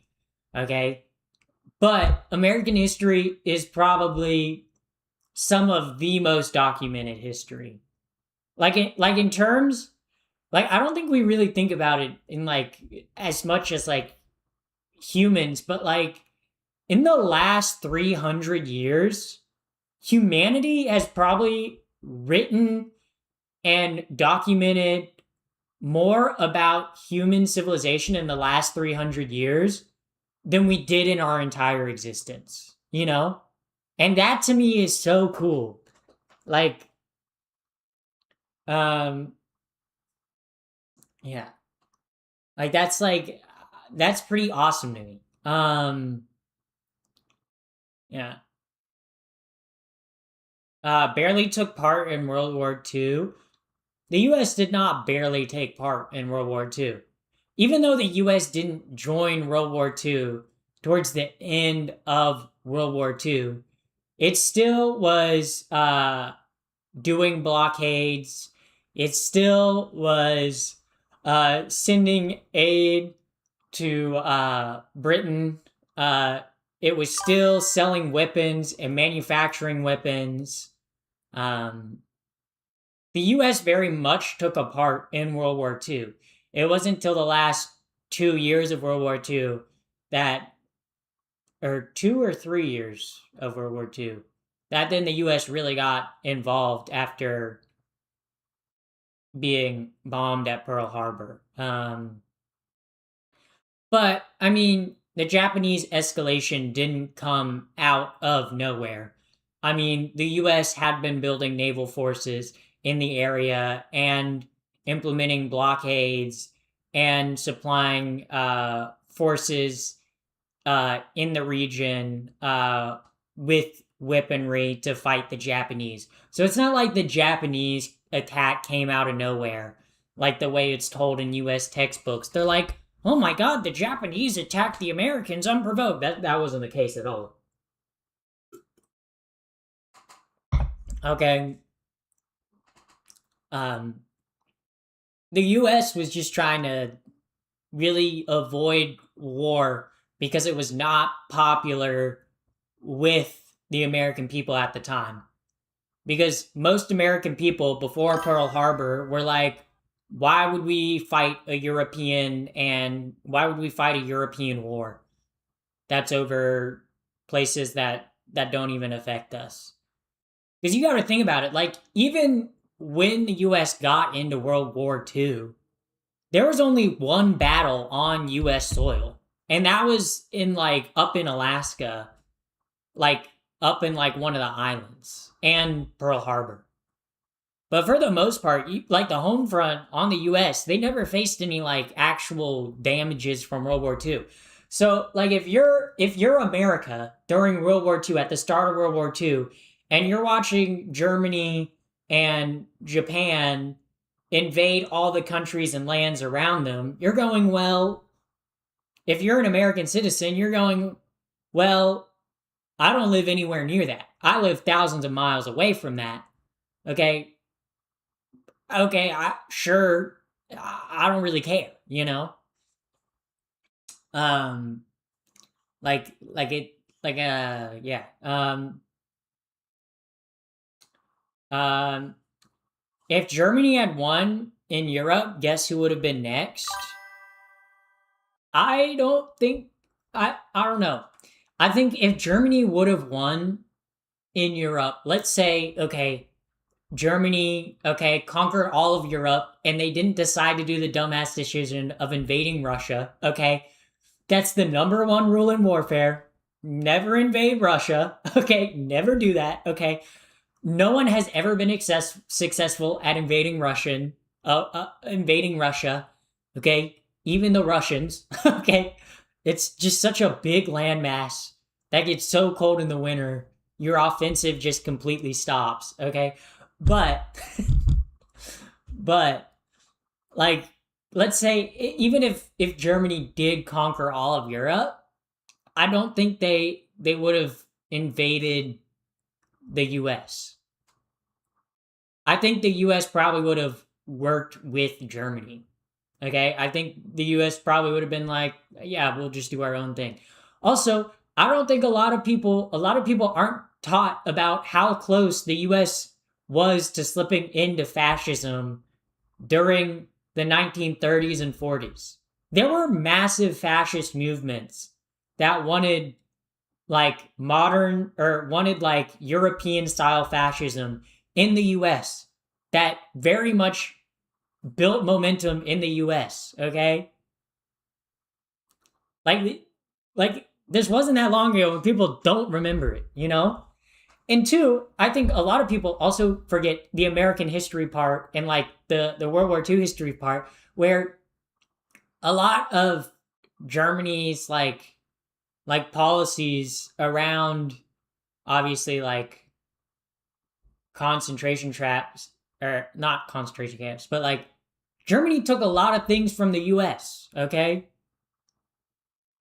Okay? But American history is probably some of the most documented history. Like in terms, like I don't think we really think about it in like as much as like humans, but like in the last 300 years, humanity has probably written and documented more about human civilization in the last 300 years than we did in our entire existence, you know? And that to me is so cool. Like, um, yeah. That's pretty awesome to me. Yeah. Barely took part in World War II. The US did not barely take part in World War II. Even though the US didn't join World War II towards the end of World War II, it still was doing blockades. It still was sending aid to Britain. It was still selling weapons and manufacturing weapons. Um, the US very much took a part in World War II. It wasn't until the last 2 years of World War II that, or 2 or 3 years of World War II, that then the US really got involved after being bombed at Pearl Harbor. But I mean, the Japanese escalation didn't come out of nowhere. I mean, the US had been building naval forces in the area and implementing blockades and supplying forces in the region with weaponry to fight the Japanese. So it's not like the Japanese attack came out of nowhere, like the way it's told in US textbooks. They're like, oh my god, the Japanese attacked the Americans unprovoked. That wasn't the case at all. Okay. Um, the US was just trying to really avoid war because it was not popular with the American people at the time. Because most American people before Pearl Harbor were like, why would we fight a European and why would we fight a European war? That's over places that don't even affect us. Because you got to think about it. Like, even when the US got into World War II, there was only one battle on US soil. And that was in like up in Alaska, like up in like one of the islands and Pearl Harbor. But for the most part, like the home front on the US, they never faced any like actual damages from World War II. So like if you're America during World War II at the start of World War II and you're watching Germany and Japan invade all the countries and lands around them, you're going, well, if you're an American citizen, you're going, well, I don't live anywhere near that. I live thousands of miles away from that. Okay, okay, I don't really care, you know. Um, like it, like yeah. Um, if Germany had won in Europe, guess who would have been next? I don't think. I don't know. I think if Germany would have won in Europe, let's say, okay, Germany, okay, conquered all of Europe, and they didn't decide to do the dumbass decision of invading Russia, okay? That's the number one rule in warfare. Never invade Russia, okay? Never do that, okay? No one has ever been successful at invading Russia, okay? Even the Russians, okay? It's just such a big landmass that gets so cold in the winter, your offensive just completely stops, okay? But, but, like, let's say even if Germany did conquer all of Europe, I don't think they would have invaded the U.S. I think the U.S. probably would have worked with Germany. Okay, I think the U.S. probably would have been like, yeah, we'll just do our own thing. Also, I don't think a lot of people aren't taught about how close the U.S. was to slipping into fascism during the 1930s and 40s. There were massive fascist movements that wanted like European style fascism in the US that very much built momentum in the US, okay? Like this wasn't that long ago when people don't remember it, you know? And two, I think a lot of people also forget the American history part and like the World War II history part, where a lot of Germany's like policies around obviously like concentration traps, or not concentration camps, but like Germany took a lot of things from the US, okay?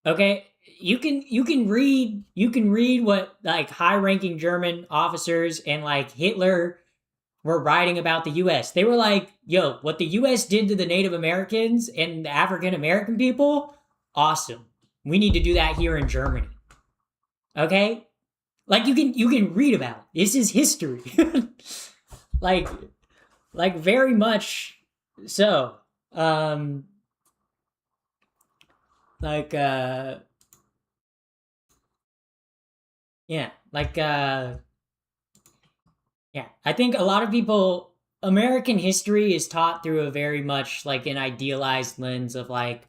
Okay, you can read what like high-ranking German officers and like Hitler were writing about the US. They were like, "Yo, what the US did to the Native Americans and the African American people, awesome. We need to do that here in Germany." Okay? Like you can read about it. This is history. like like very much so. Like yeah, like yeah, I think a lot of people American history is taught through a very much like an idealized lens of like,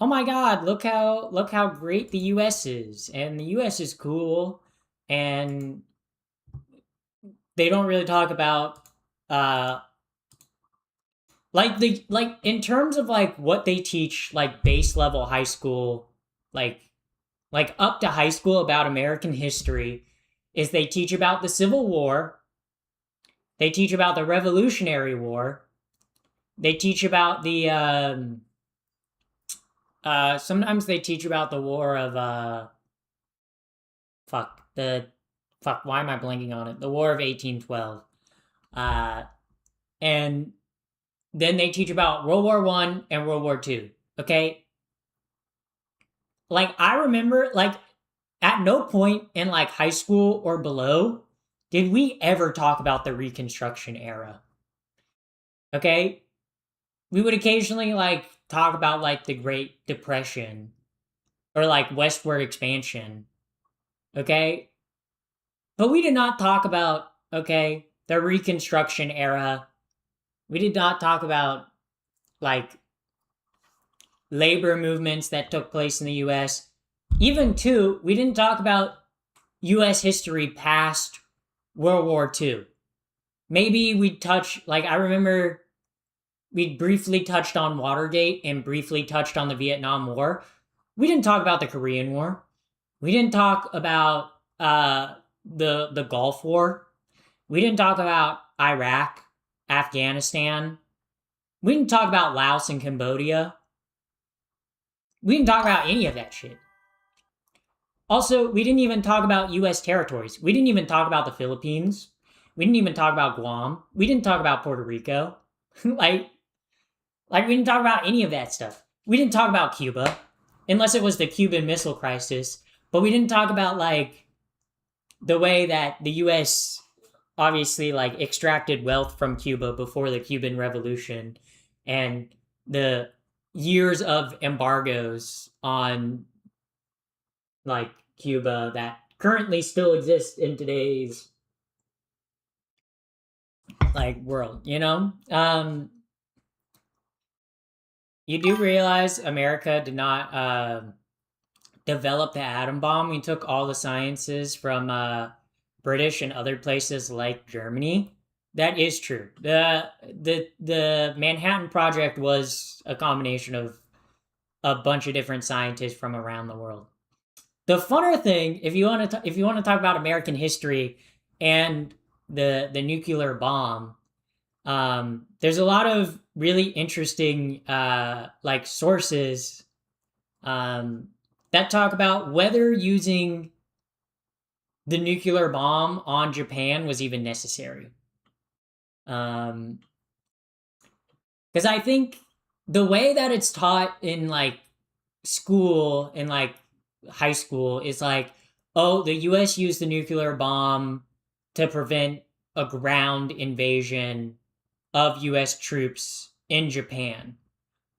oh my god, look how great the US is, and the US is cool, and they don't really talk about uh like in terms of like what they teach like base level high school, like like up to high school about American history, is they teach about the Civil War, they teach about the Revolutionary War, they teach about the sometimes they teach about the war of fuck the fuck why am I blanking on it? The War of 1812. Uh and then they teach about World War One and World War Two. Okay? Like I remember like at no point in like high school or below did we ever talk about the Reconstruction era. Okay? We would occasionally like talk about like the Great Depression or like westward expansion. Okay? But we did not talk about, okay, the Reconstruction era. We did not talk about like labor movements that took place in the US. Even too, we didn't talk about US history past World War II. Maybe we'd touch, like, I remember we briefly touched on Watergate and briefly touched on the Vietnam War. We didn't talk about the Korean War. We didn't talk about the Gulf War. We didn't talk about Iraq, Afghanistan. We didn't talk about Laos and Cambodia. We didn't talk about any of that shit. Also, we didn't even talk about US territories. We didn't even talk about the Philippines. We didn't even talk about Guam. We didn't talk about Puerto Rico. like like we didn't talk about any of that stuff. We didn't talk about Cuba unless it was the Cuban Missile Crisis, but we didn't talk about like the way that the US obviously like extracted wealth from Cuba before the Cuban Revolution, and the years of embargoes on like Cuba, that currently still exists in today's like world, you know? You do realize America did not develop the atom bomb. We took all the sciences from British and other places like Germany. That is true. The Manhattan Project was a combination of a bunch of different scientists from around the world. The funner thing, if you want to talk about American history and the nuclear bomb, there's a lot of really interesting like sources that talk about whether using the nuclear bomb on Japan was even necessary. Because I think the way that it's taught in like school, in like high school, is like, oh, the US used the nuclear bomb to prevent a ground invasion of US troops in Japan.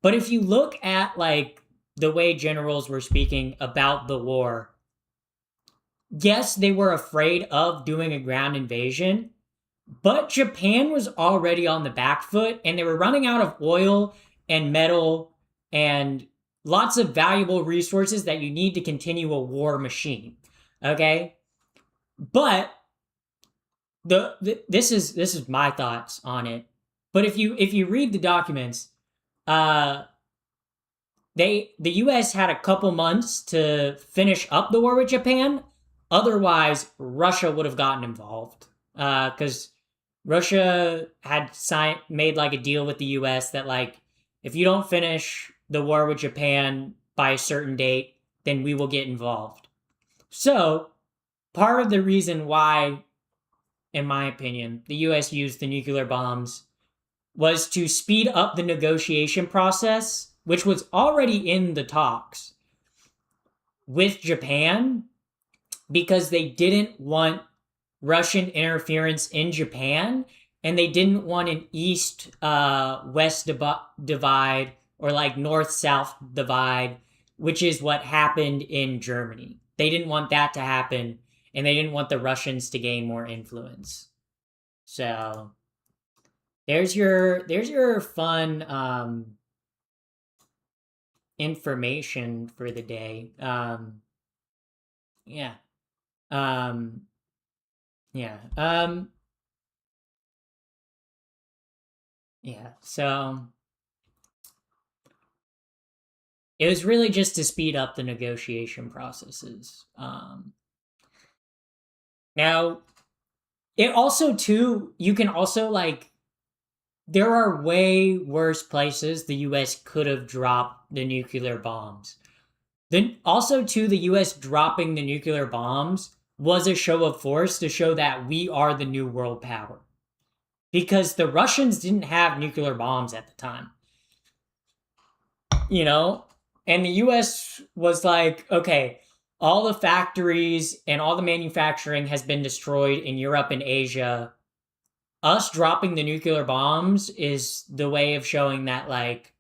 But if you look at like the way generals were speaking about the war, yes, they were afraid of doing a ground invasion, but Japan was already on the back foot and they were running out of oil and metal and lots of valuable resources that you need to continue a war machine. Okay? But this is my thoughts on it. But if you read the documents, uh the US had a couple months to finish up the war with Japan. Otherwise, Russia would have gotten involved. Because Russia had made like a deal with the US that like if you don't finish the war with Japan by a certain date, then we will get involved. So, part of the reason why, in my opinion, the US used the nuclear bombs was to speed up the negotiation process, which was already in the talks with Japan, because they didn't want Russian interference in Japan and they didn't want an east west divide or like north south divide, which is what happened in Germany. They didn't want that to happen and they didn't want the Russians to gain more influence. So there's your fun information for the day. Yeah. Um yeah. Yeah. So it was really just to speed up the negotiation processes. Now it also too you can also like there are way worse places the US could have dropped the nuclear bombs. Then also too the US dropping the nuclear bombs was a show of force to show that we are the new world power. Because the Russians didn't have nuclear bombs at the time. You know? And the US was like, okay, all the factories and all the manufacturing has been destroyed in Europe and Asia. Us dropping the nuclear bombs is the way of showing that like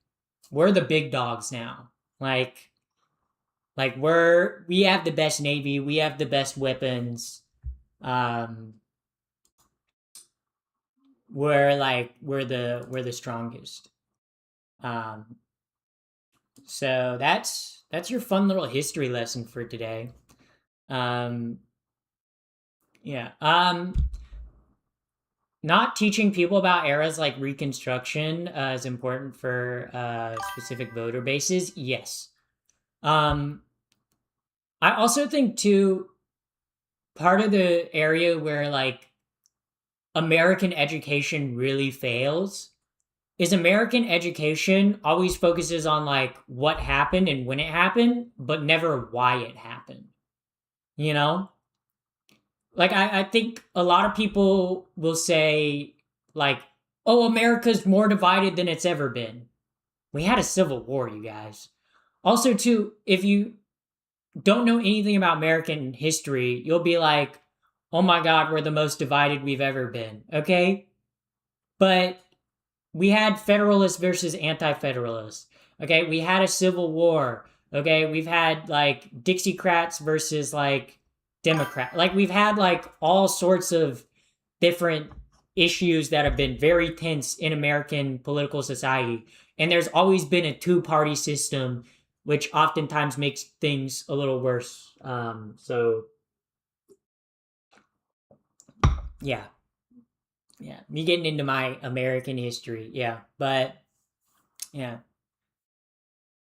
we're the big dogs now. Like we have the best navy, we have the best weapons. We're the strongest. Um so that's your fun little history lesson for today. Um yeah. Not teaching people about eras like Reconstruction is important for specific voter bases. Yes. Um, I also think too, part of the area where like American education really fails is American education always focuses on like what happened and when it happened, but never why it happened. You know? Like I think a lot of people will say like, oh, America's more divided than it's ever been. We had a civil war, you guys. Also, too, if you don't know anything about American history, you'll be like, oh my God, we're the most divided we've ever been. Okay? But we had Federalists versus Anti Federalists. Okay? We had a civil war. Okay, we've had like Dixiecrats versus like Democrat. Like we've had like all sorts of different issues that have been very tense in American political society. And there's always been a two-party system, which oftentimes makes things a little worse. So yeah, yeah, me getting into my American history, yeah, but yeah,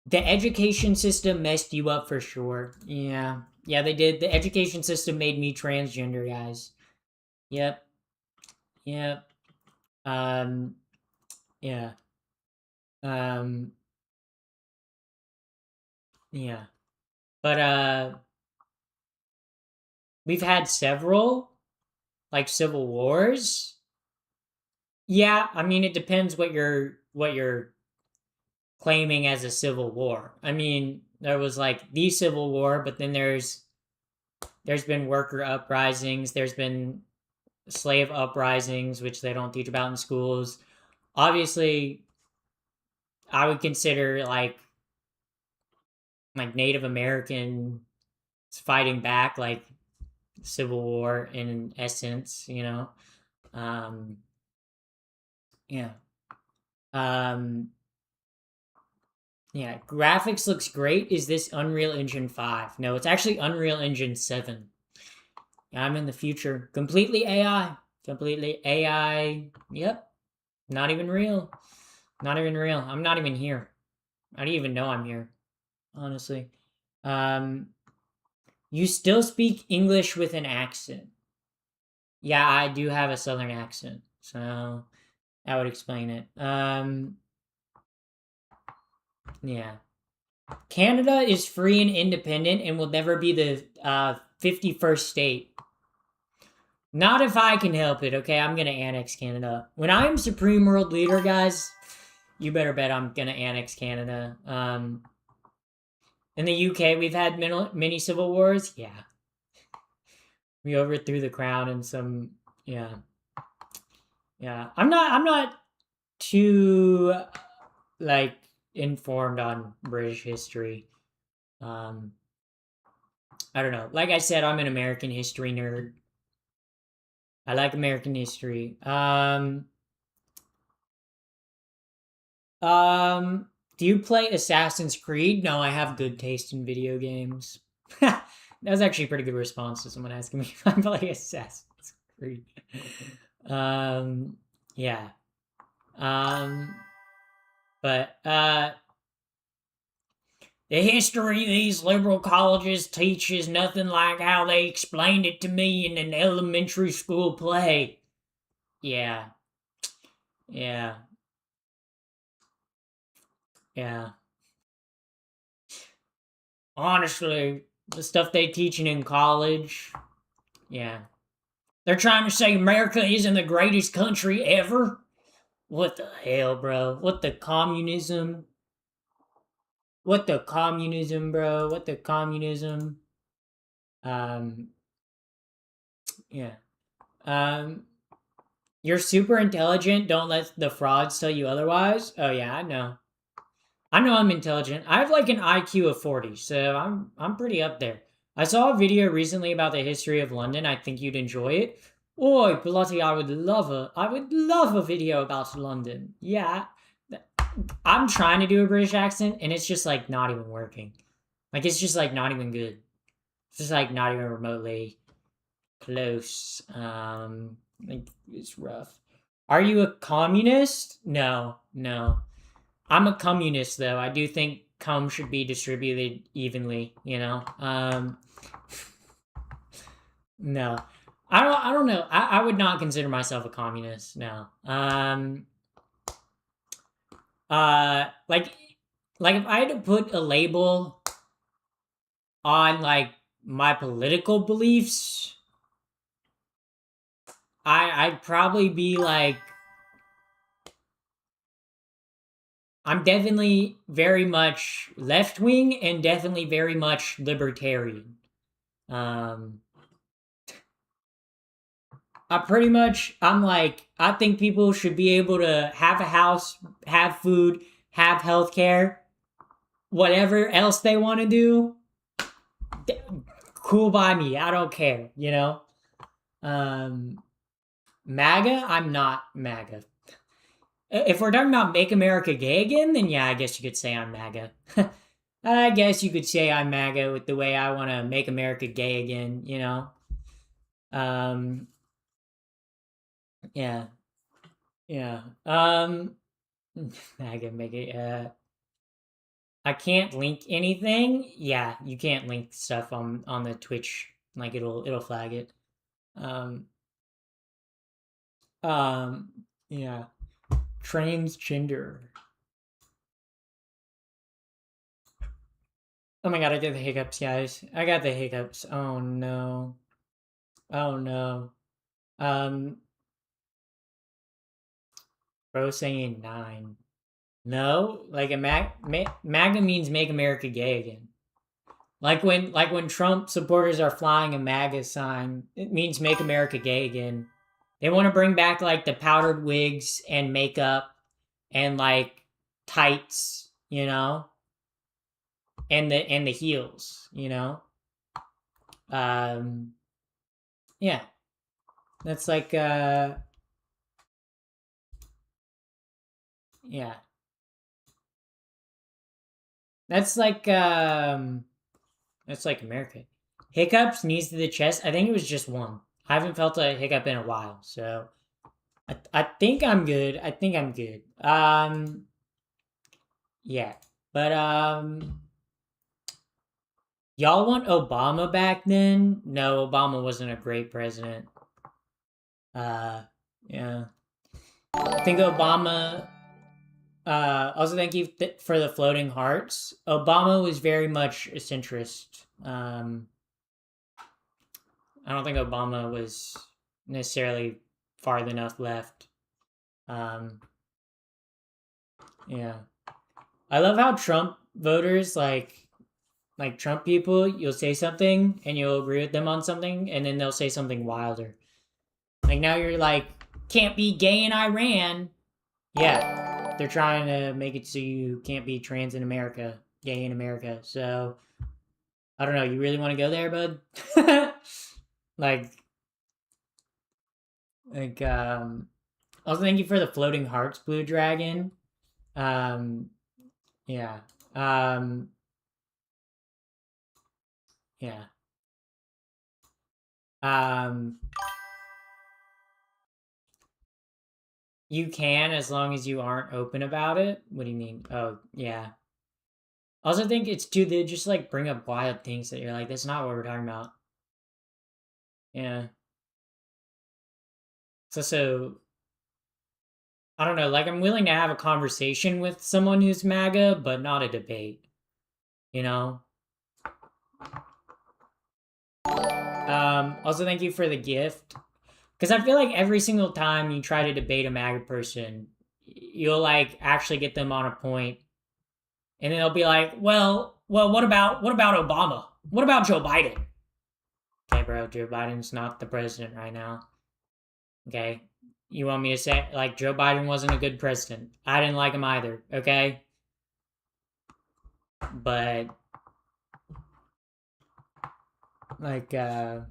the education system messed you up for sure. Yeah, yeah, they did. The education system made me transgender, guys. Yep, yep. Um, yeah, um, yeah. But we've had several like civil wars. Yeah, I mean it depends what you're claiming as a civil war. I mean, there was like the civil war, but then there's been worker uprisings, there's been slave uprisings which they don't teach about in schools. Obviously, I would consider like Native American fighting back like civil war in essence, you know. Um yeah. Um Yeah, graphics looks great. Is this Unreal Engine 5? No, it's actually Unreal Engine 7. I'm in the future. Completely AI. Completely AI. Yep. Not even real. Not even real. I'm not even here. I don't even know I'm here, honestly. Um, you still speak English with an accent. Yeah, I do have a southern accent. So that would explain it. Yeah. Canada is free and independent and will never be the 51st state. Not if I can help it, okay? I'm gonna annex Canada. When I'm Supreme World Leader, guys, you better bet I'm gonna annex Canada. In the UK, we've had mini civil wars. Yeah. We overthrew the crown and some. Yeah. Yeah. I'm not too, like, informed on British history. Um, I don't know. Like I said, I'm an American history nerd. I like American history. Um, do you play Assassin's Creed? No, I have good taste in video games. That was actually a pretty good response to someone asking me if I play Assassin's Creed. Um, yeah. Um, but the history these liberal colleges teach is nothing like how they explained it to me in an elementary school play. Yeah, yeah, yeah. Honestly, the stuff they teaching in college, yeah. They're trying to say America isn't the greatest country ever. What the hell, bro? What the communism? What the communism, bro? What the communism? Um, yeah. Um, you're super intelligent. Don't let the frauds tell you otherwise. Oh yeah, I know. I know I'm intelligent. I have like an IQ of 40, so I'm pretty up there. I saw a video recently about the history of London. I think you'd enjoy it. Oi, bloody! I would love a video about London. Yeah, I'm trying to do a British accent, and it's just like not even working. Like it's just like not even good. It's just like not even remotely close. Like it's rough. Are you a communist? No, no. I'm a communist though. I do think cum should be distributed evenly, you know. No. I don't know. I would not consider myself a communist, no. Like if I had to put a label on like my political beliefs, I'd probably be like I'm definitely very much left wing and definitely very much libertarian. Um, I'm like, I think people should be able to have a house, have food, have healthcare whatever else they want to do, cool by me. I don't care, you know? MAGA, I'm not MAGA. If we're talking about Make America Gay Again, then yeah, I guess you could say I'm MAGA. I guess you could say I'm MAGA with the way I want to make America gay again, you know? Um, yeah. Yeah. MAGA, make it, I can't link anything. Yeah, you can't link stuff on the Twitch. Like it'll flag it. Um, um, yeah. Transgender. Oh my god, I did the hiccups, guys. I got the hiccups. Oh no. Oh no. Um, bro saying 9. No, like MAGA means make America gay again. Like when Trump supporters are flying a MAGA sign, it means make America gay again. They want to bring back like the powdered wigs and makeup and like tights, you know, and the heels, you know. Um, yeah, that's like yeah, that's like that's like America. Hiccups, knees to the chest. I think it was just one. I haven't felt a hiccup in a while, so I think I'm good. I think I'm good. Yeah, but y'all want Obama back then? No, Obama wasn't a great president. Yeah. I think Obama. Also, thank you for the floating hearts. Obama was very much a centrist. I don't think Obama was necessarily far enough left. Um, yeah. I love how Trump voters like Trump people, you'll say something and you'll agree with them on something, and then they'll say something wilder. Like now you're like, can't be gay in Iran. Yeah, they're trying to make it so you can't be trans in America, gay in America. So I don't know. You really want to go there, bud? like, like. Also, thank you for the floating hearts, Blue Dragon. Um, yeah. Um, yeah. Um, you can as long as you aren't open about it. What do you mean? Oh, yeah. I also think it's too, they just like bring up wild things that you're like, that's not what we're talking about. Yeah. It's also, I don't know, like I'm willing to have a conversation with someone who's MAGA, but not a debate, you know? Also thank you for the gift. Because I feel like every single time you try to debate a MAGA person, you'll like actually get them on a point, and then they'll be like, well, what about Obama? What about Joe Biden? Okay, bro, Joe Biden's not the president right now. Okay, you want me to say like Joe Biden wasn't a good president? I didn't like him either. Okay, but like but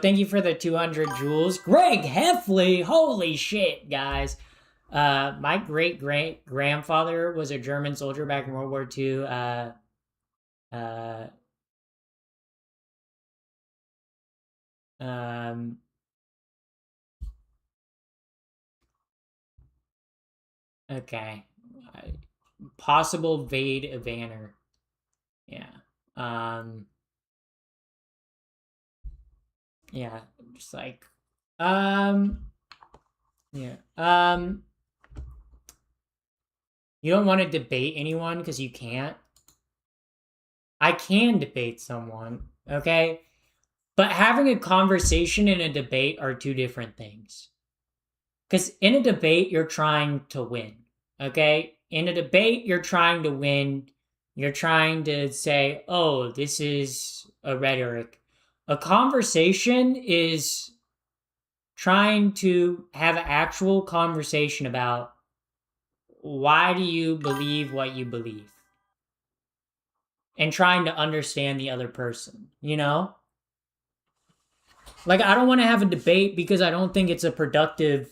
thank you for the 200 jewels. Greg Heffley, holy shit, guys. My great grandfather was a German soldier back in World War II. Uh, um, okay. Possible Vade Evander. Yeah. Um, yeah. Just like, um, yeah. You don't want to debate anyone because you can't. I can debate someone, okay? But having a conversation and a debate are two different things. Because in a debate, you're trying to win, okay? In a debate, you're trying to win. You're trying to say, oh, this is a rhetoric. A conversation is trying to have an actual conversation about why do you believe what you believe? And trying to understand the other person, you know? Like, I don't want to have a debate because I don't think it's a productive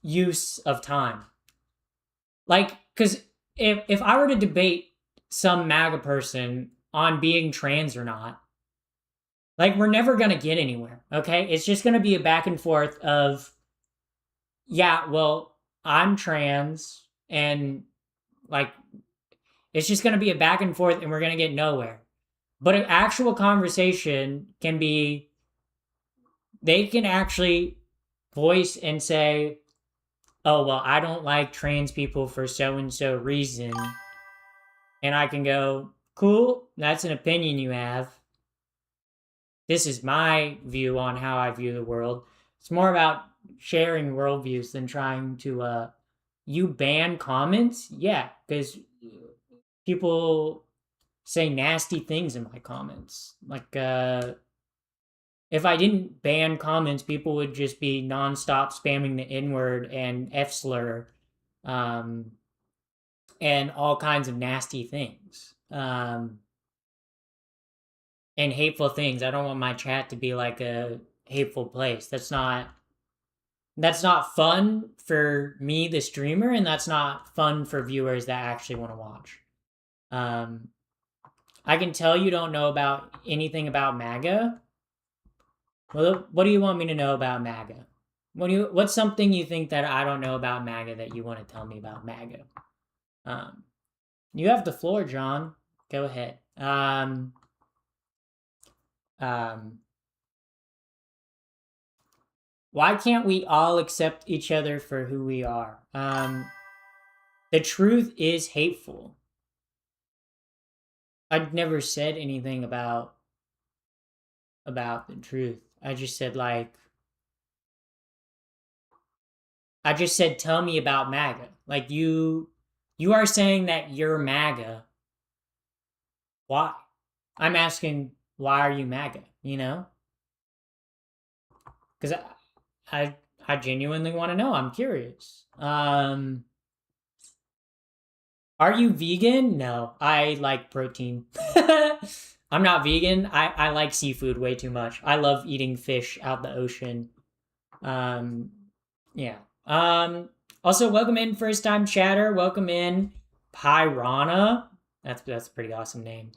use of time. Like, because if I were to debate some MAGA person on being trans or not, like, we're never going to get anywhere, okay? It's just going to be a back and forth of, yeah, well, I'm trans, and, like, it's just going to be a back and forth, and we're going to get nowhere. But an actual conversation can be, they can actually voice and say, oh, well, I don't like trans people for so-and-so reason. And I can go, cool, that's an opinion you have. This is my view on how I view the world. It's more about sharing worldviews than trying to, you ban comments? Yeah, because people say nasty things in my comments. Like, if I didn't ban comments, people would just be nonstop spamming the N-word and F-slur, and all kinds of nasty things. And hateful things. I don't want my chat to be like a hateful place. That's not fun for me, the streamer, and that's not fun for viewers that actually want to watch. I can tell you don't know about anything about MAGA. Well, what do you want me to know about MAGA? What's something you think that I don't know about MAGA that you want to tell me about MAGA? You have the floor, John. Go ahead. Why can't we all accept each other for who we are? The truth is hateful. I'd never said anything about the truth. I just said, like, tell me about MAGA. Like, you are saying that you're MAGA. Why? I'm asking, why are you MAGA? You know? Because I genuinely want to know. I'm curious. Are you vegan? No, I like protein. I'm not vegan. I like seafood way too much. I love eating fish out the ocean. Yeah. Also, welcome in first time chatter. Welcome in Pyrana. That's a pretty awesome name.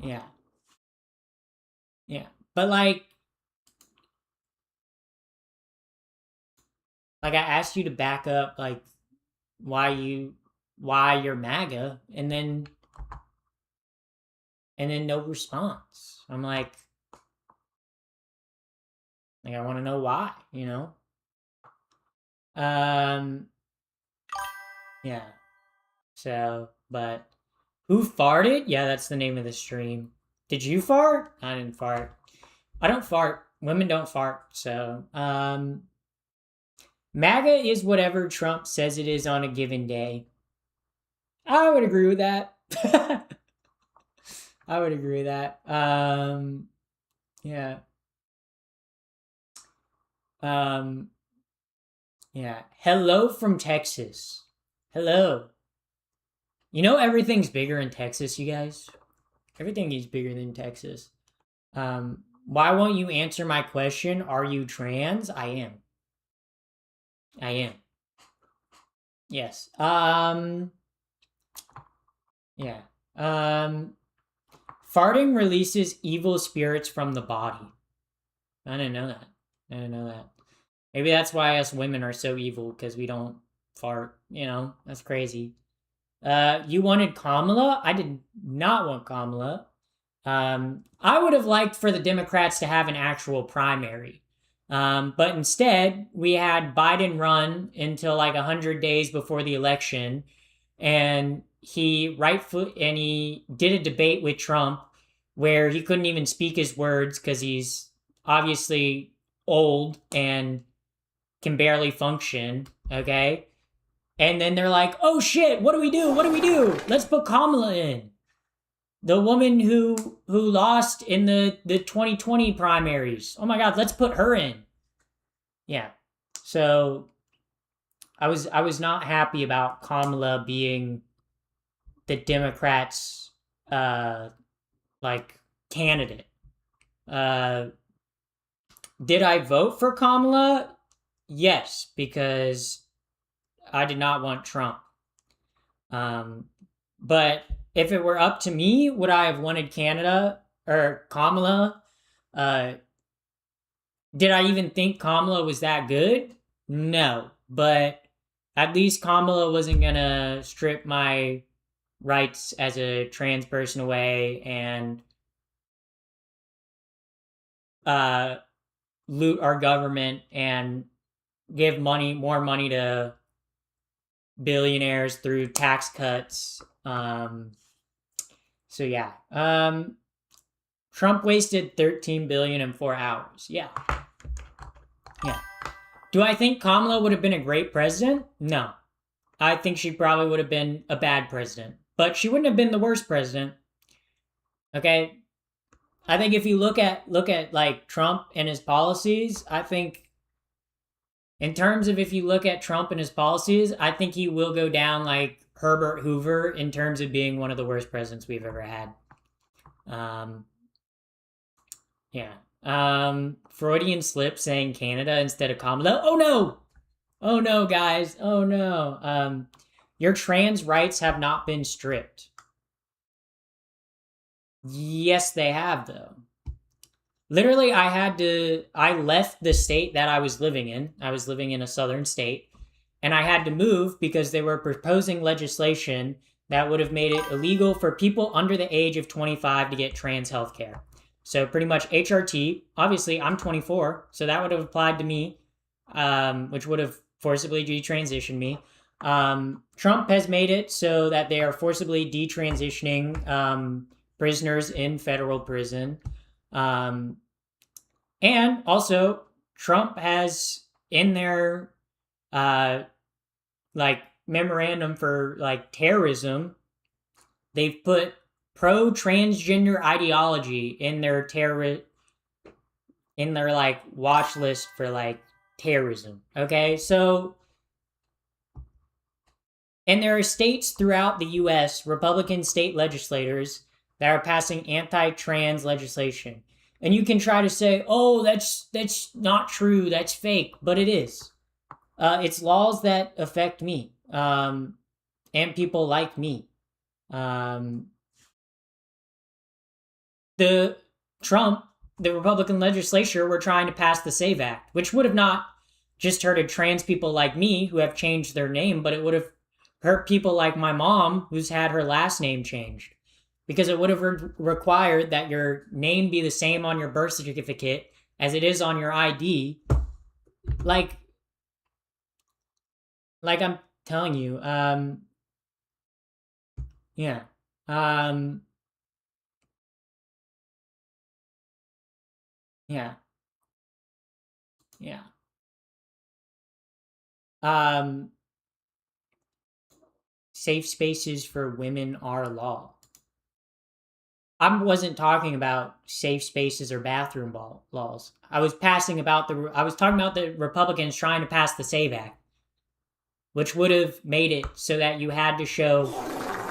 Yeah. Yeah. But like I asked you to back up, like, why you're MAGA, and then no response. I'm like I want to know why, you know? Yeah. So, but who farted? Yeah, that's the name of the stream. Did you fart? I didn't fart. I don't fart. Women don't fart. So, MAGA is whatever Trump says it is on a given day. I would agree with that. I would agree with that. Yeah. Yeah. Hello from Texas. Hello. You know everything's bigger in Texas, you guys? Everything is bigger than Texas. Why won't you answer my question? Are you trans? I am. I am. Yes. Yeah. Farting releases evil spirits from the body. I didn't know that. Maybe that's why us women are so evil, because we don't fart. You know, that's crazy. You wanted Kamala? I did not want Kamala. I would have liked for the Democrats to have an actual primary. But instead, we had Biden run until like 100 days before the election, and he did a debate with Trump where he couldn't even speak his words because he's obviously old and can barely function, okay? And then they're like, oh shit, what do we do? Let's put Kamala in. the woman who lost in the 2020 primaries. Oh my God, let's put her in. Yeah. So I was not happy about Kamala being the Democrats' like candidate. Uh, did I vote for Kamala? Yes, because I did not want Trump. Um, but if it were up to me, would I have wanted Canada or Kamala? Uh, did I even think Kamala was that good? No, but at least Kamala wasn't gonna strip my rights as a trans person away and uh, loot our government and give more money to billionaires through tax cuts. So yeah, Trump wasted 13 billion in 4 hours. Yeah, yeah. Do I think Kamala would have been a great president? No, I think she probably would have been a bad president, but she wouldn't have been the worst president. Okay, I think if you look at like Trump and his policies, I think in terms of if you look at Trump and his policies, I think he will go down like Herbert Hoover in terms of being one of the worst presidents we've ever had. Um, yeah. Freudian slip saying Canada instead of Kamala. Oh no! Oh no, guys. Oh no. Your trans rights have not been stripped. Yes, they have though. Literally, I left the state that I was living in. I was living in a southern state, and I had to move because they were proposing legislation that would have made it illegal for people under the age of 25 to get trans health care. So pretty much HRT. Obviously, I'm 24, so that would have applied to me, which would have forcibly detransitioned me. Trump has made it so that they are forcibly detransitioning prisoners in federal prison. And also, Trump has in their like memorandum for like terrorism, they've put pro transgender ideology in their like watch list for like terrorism. Okay, so and there are states throughout the U.S., Republican state legislators that are passing anti-trans legislation. And you can try to say, "Oh, that's not true. That's fake," but it is. It's laws that affect me and people like me. Um, the Trump, the Republican legislature, were trying to pass the SAVE Act, which would have not just hurted trans people like me who have changed their name, but it would have hurt people like my mom who's had her last name changed. Because it would have required that your name be the same on your birth certificate as it is on your ID. Like I'm telling you, yeah, um, yeah, yeah. Um, Safe spaces for women are law. I wasn't talking about safe spaces or bathroom laws. I was talking about the Republicans trying to pass the SAVE Act, which would have made it so that you had to show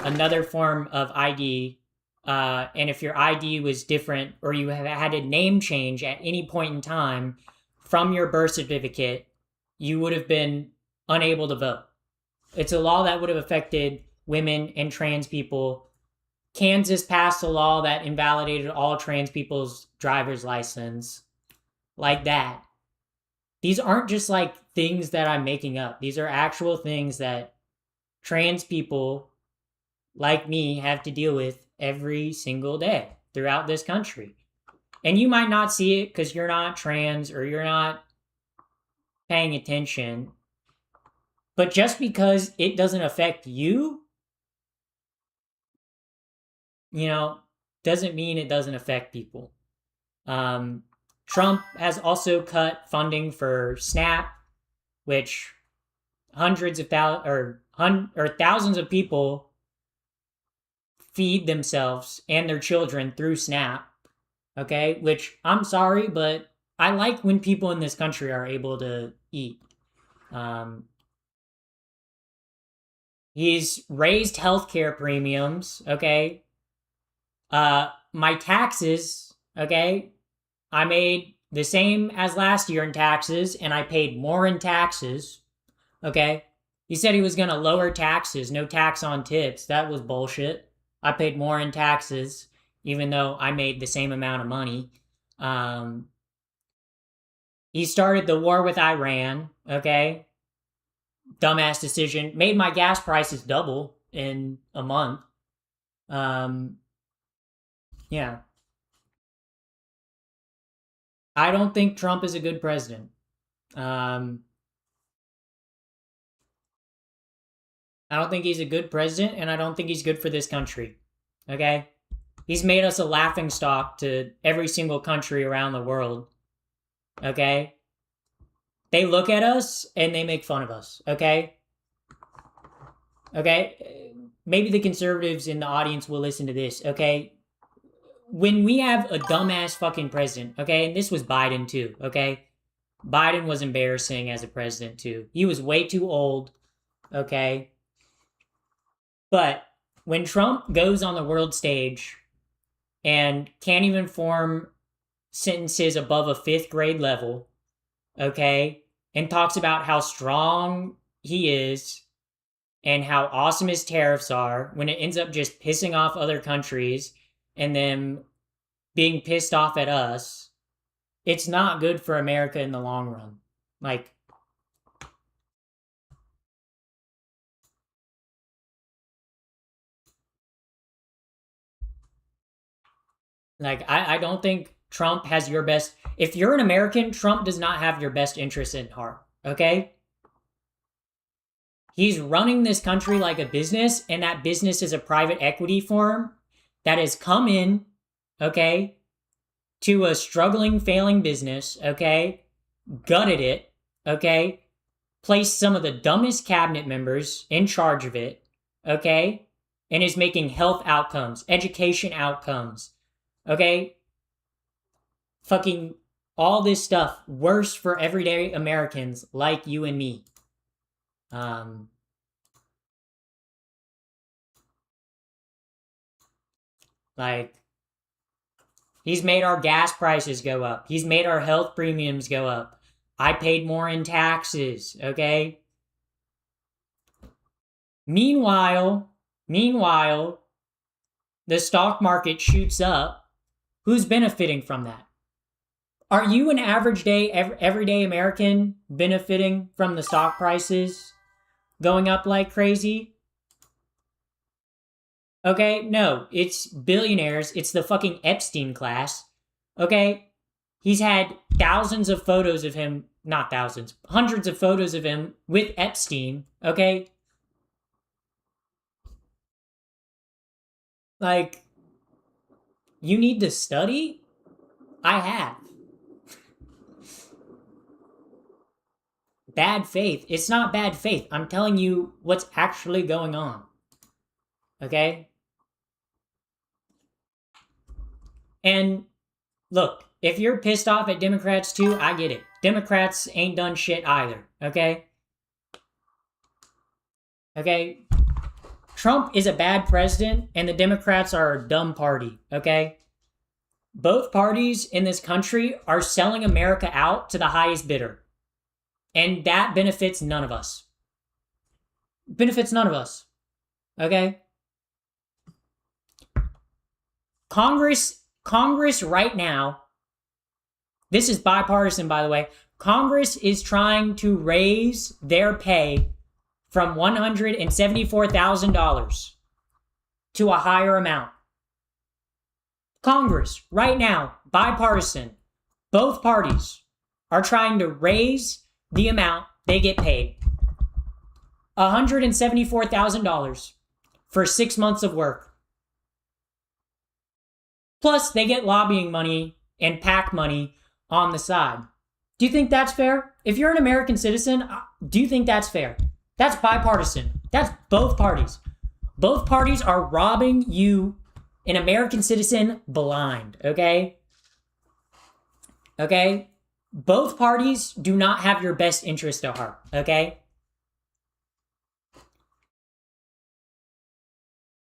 another form of ID. And if your ID was different or you had a name change at any point in time from your birth certificate, you would have been unable to vote. It's a law that would have affected women and trans people. Kansas passed a law that invalidated all trans people's driver's license. Like that. These aren't just like things that I'm making up. These are actual things that trans people like me have to deal with every single day throughout this country. And you might not see it because you're not trans or you're not paying attention. But just because it doesn't affect you, doesn't mean it doesn't affect people. Trump has also cut funding for SNAP, which hundreds of thousands or thousands of people feed themselves and their children through SNAP. Okay, which I'm sorry, but I like when people in this country are able to eat. He's raised healthcare premiums. Okay, my taxes. Okay, I made the same as last year in taxes, and I paid more in taxes. Okay, he said he was gonna lower taxes, no tax on tips. That was bullshit. I paid more in taxes, even though I made the same amount of money. He started the war with Iran. Okay, dumbass decision. Made my gas prices double in a month. Yeah. I don't think Trump is a good president. I don't think he's a good president, and I don't think he's good for this country. Okay? He's made us a laughing stock to every single country around the world. Okay? They look at us and they make fun of us. Okay? Okay? Maybe the conservatives in the audience will listen to this. Okay? When we have a dumbass fucking president, okay? And this was Biden too, okay? Biden was embarrassing as a president too. He was way too old, okay? But when Trump goes on the world stage and can't even form sentences above a 5th grade level, okay, and talks about how strong he is and how awesome his tariffs are, when it ends up just pissing off other countries and them being pissed off at us, it's not good for America in the long run. Like, I don't think Trump has your best. If you're an American, Trump does not have your best interest in heart, okay? He's running this country like a business, and that business is a private equity firm that has come in, okay, to a struggling, failing business, okay, gutted it, okay, placed some of the dumbest cabinet members in charge of it, okay, and is making health outcomes, education outcomes, okay, fucking all this stuff worse for everyday Americans like you and me. Like, he's made our gas prices go up. He's made our health premiums go up. I paid more in taxes, okay? Meanwhile, the stock market shoots up. Who's benefiting from that? Are you an average day, everyday American benefiting from the stock prices going up like crazy? Okay, no, it's billionaires. It's the fucking Epstein class. Okay, he's had thousands of photos of him, not thousands, hundreds of photos of him with Epstein. Okay, like, you need to study? I have. Bad faith. It's not bad faith. I'm telling you what's actually going on. Okay? And look, if you're pissed off at Democrats too, I get it. Democrats ain't done shit either. Okay? Okay? Trump is a bad president, and the Democrats are a dumb party. Okay? Both parties in this country are selling America out to the highest bidder. And that benefits none of us. Benefits none of us. Okay? Congress right now, this is bipartisan, by the way. Congress is trying to raise their pay from $174,000 to a higher amount. Congress, right now, bipartisan, both parties are trying to raise the amount they get paid. $174,000 for 6 months of work. Plus, they get lobbying money and PAC money on the side. Do you think that's fair? If you're an American citizen, do you think that's fair? That's bipartisan. That's both parties. Both parties are robbing you, an American citizen, blind, okay? Okay? Both parties do not have your best interest at heart, okay?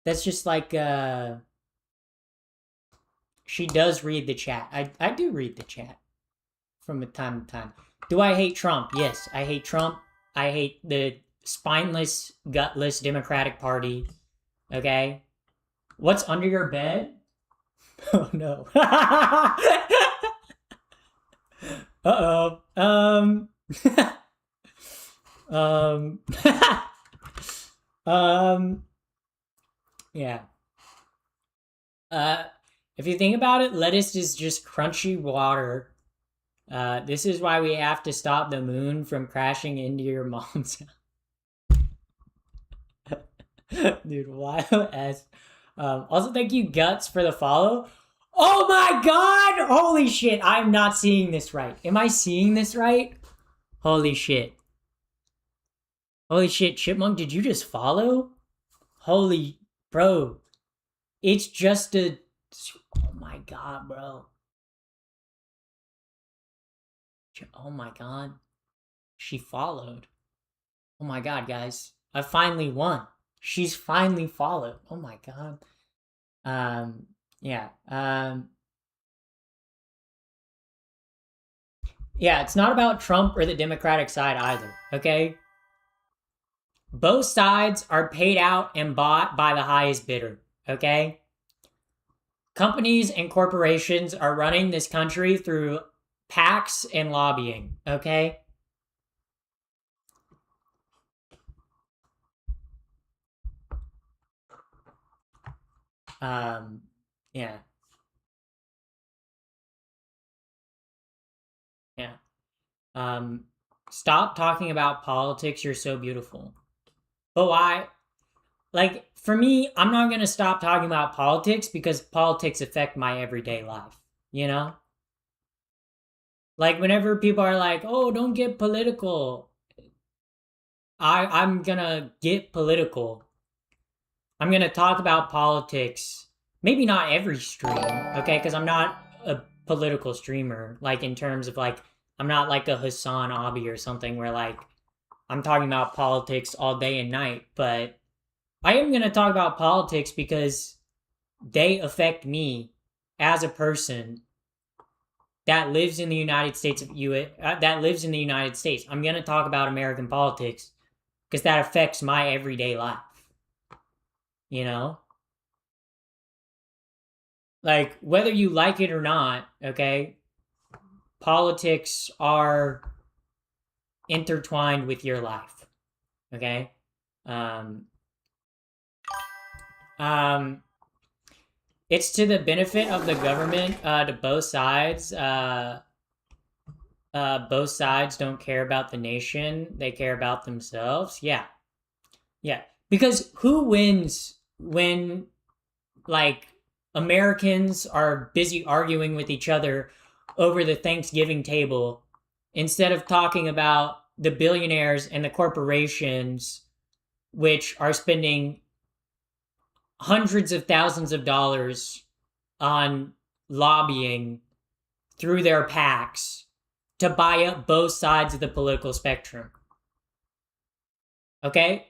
That's just like, she does read the chat. I do read the chat from time to time. Do I hate Trump? Yes, I hate Trump. I hate the spineless, gutless Democratic Party. Okay? What's under your bed? Oh no. Uh-oh. Um um yeah. Uh if you think about it, lettuce is just crunchy water. This is why we have to stop the moon from crashing into your mom's house. Dude, YOS. Also, thank you, Guts, for the follow. Oh my god! Holy shit, I'm not seeing this right. Am I seeing this right? Holy shit. Holy shit, Chipmunk, did you just follow? Holy, bro. It's just a... Oh my god, bro. Oh my god. She followed. Oh my god, guys. I finally won. She's finally followed. Oh my god. Yeah. Yeah, it's not about Trump or the Democratic side either, okay? Both sides are paid out and bought by the highest bidder, okay? Companies and corporations are running this country through PACs and lobbying, okay? Yeah. Yeah. Stop talking about politics, you're so beautiful. But why? Like, for me, I'm not gonna stop talking about politics because politics affect my everyday life, you know? Like, whenever people are like, oh, don't get political, I'm gonna get political. I'm gonna talk about politics. Maybe not every stream, okay? Because I'm not a political streamer. Like, in terms of, like, I'm not like a Hassan Abi or something where, like, I'm talking about politics all day and night. But I am gonna talk about politics because they affect me as a person that lives in the United States that lives in the United States. I'm gonna talk about American politics because that affects my everyday life. You know, like whether you like it or not, okay, politics are intertwined with your life. Okay, um, um, it's to the benefit of the government to both sides. Both sides don't care about the nation; they care about themselves. Yeah, yeah. Because who wins when, like, Americans are busy arguing with each other over the Thanksgiving table instead of talking about the billionaires and the corporations which are spending hundreds of thousands of dollars on lobbying through their PACs to buy up both sides of the political spectrum. Okay?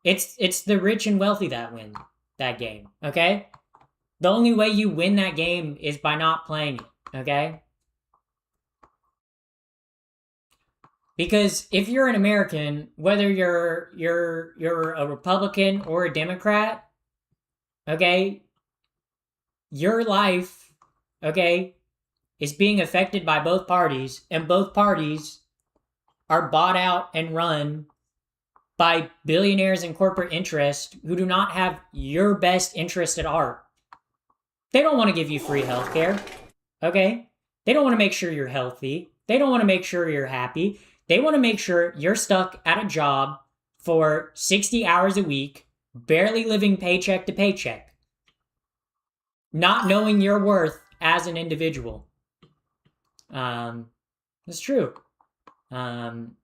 It's the rich and wealthy that win that game, okay? The only way you win that game is by not playing it, okay? Because if you're an American, whether you're a Republican or a Democrat, okay, your life, okay, is being affected by both parties, and both parties are bought out and run by billionaires and corporate interests who do not have your best interest at heart. They don't want to give you free healthcare, okay? They don't want to make sure you're healthy. They don't want to make sure you're happy. They want to make sure you're stuck at a job for 60 hours a week, barely living paycheck to paycheck, not knowing your worth as an individual. It's true. Um,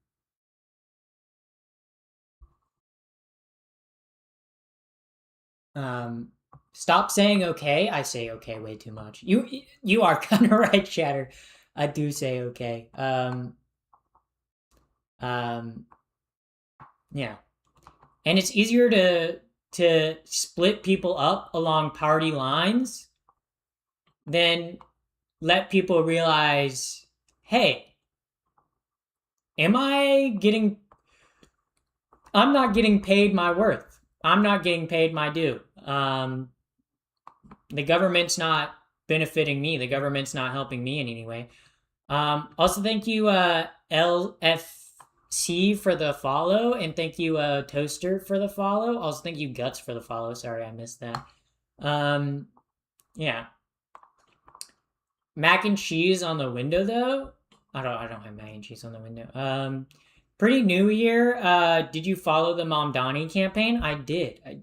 Stop saying okay. I say okay way too much. You are kind of right, Chatter. I do say okay. Um, yeah, and it's easier to split people up along party lines than let people realize, hey, am I getting? I'm not getting paid my worth. I'm not getting paid my due. The government's not benefiting me. The government's not helping me in any way. Also, thank you, LFC for the follow, and thank you, Toaster for the follow. Also, thank you, Guts for the follow. Sorry, I missed that. Yeah. Mac and cheese on the window though. I don't have mac and cheese on the window. Pretty new here. Did you follow the Mom Donnie campaign? I did. I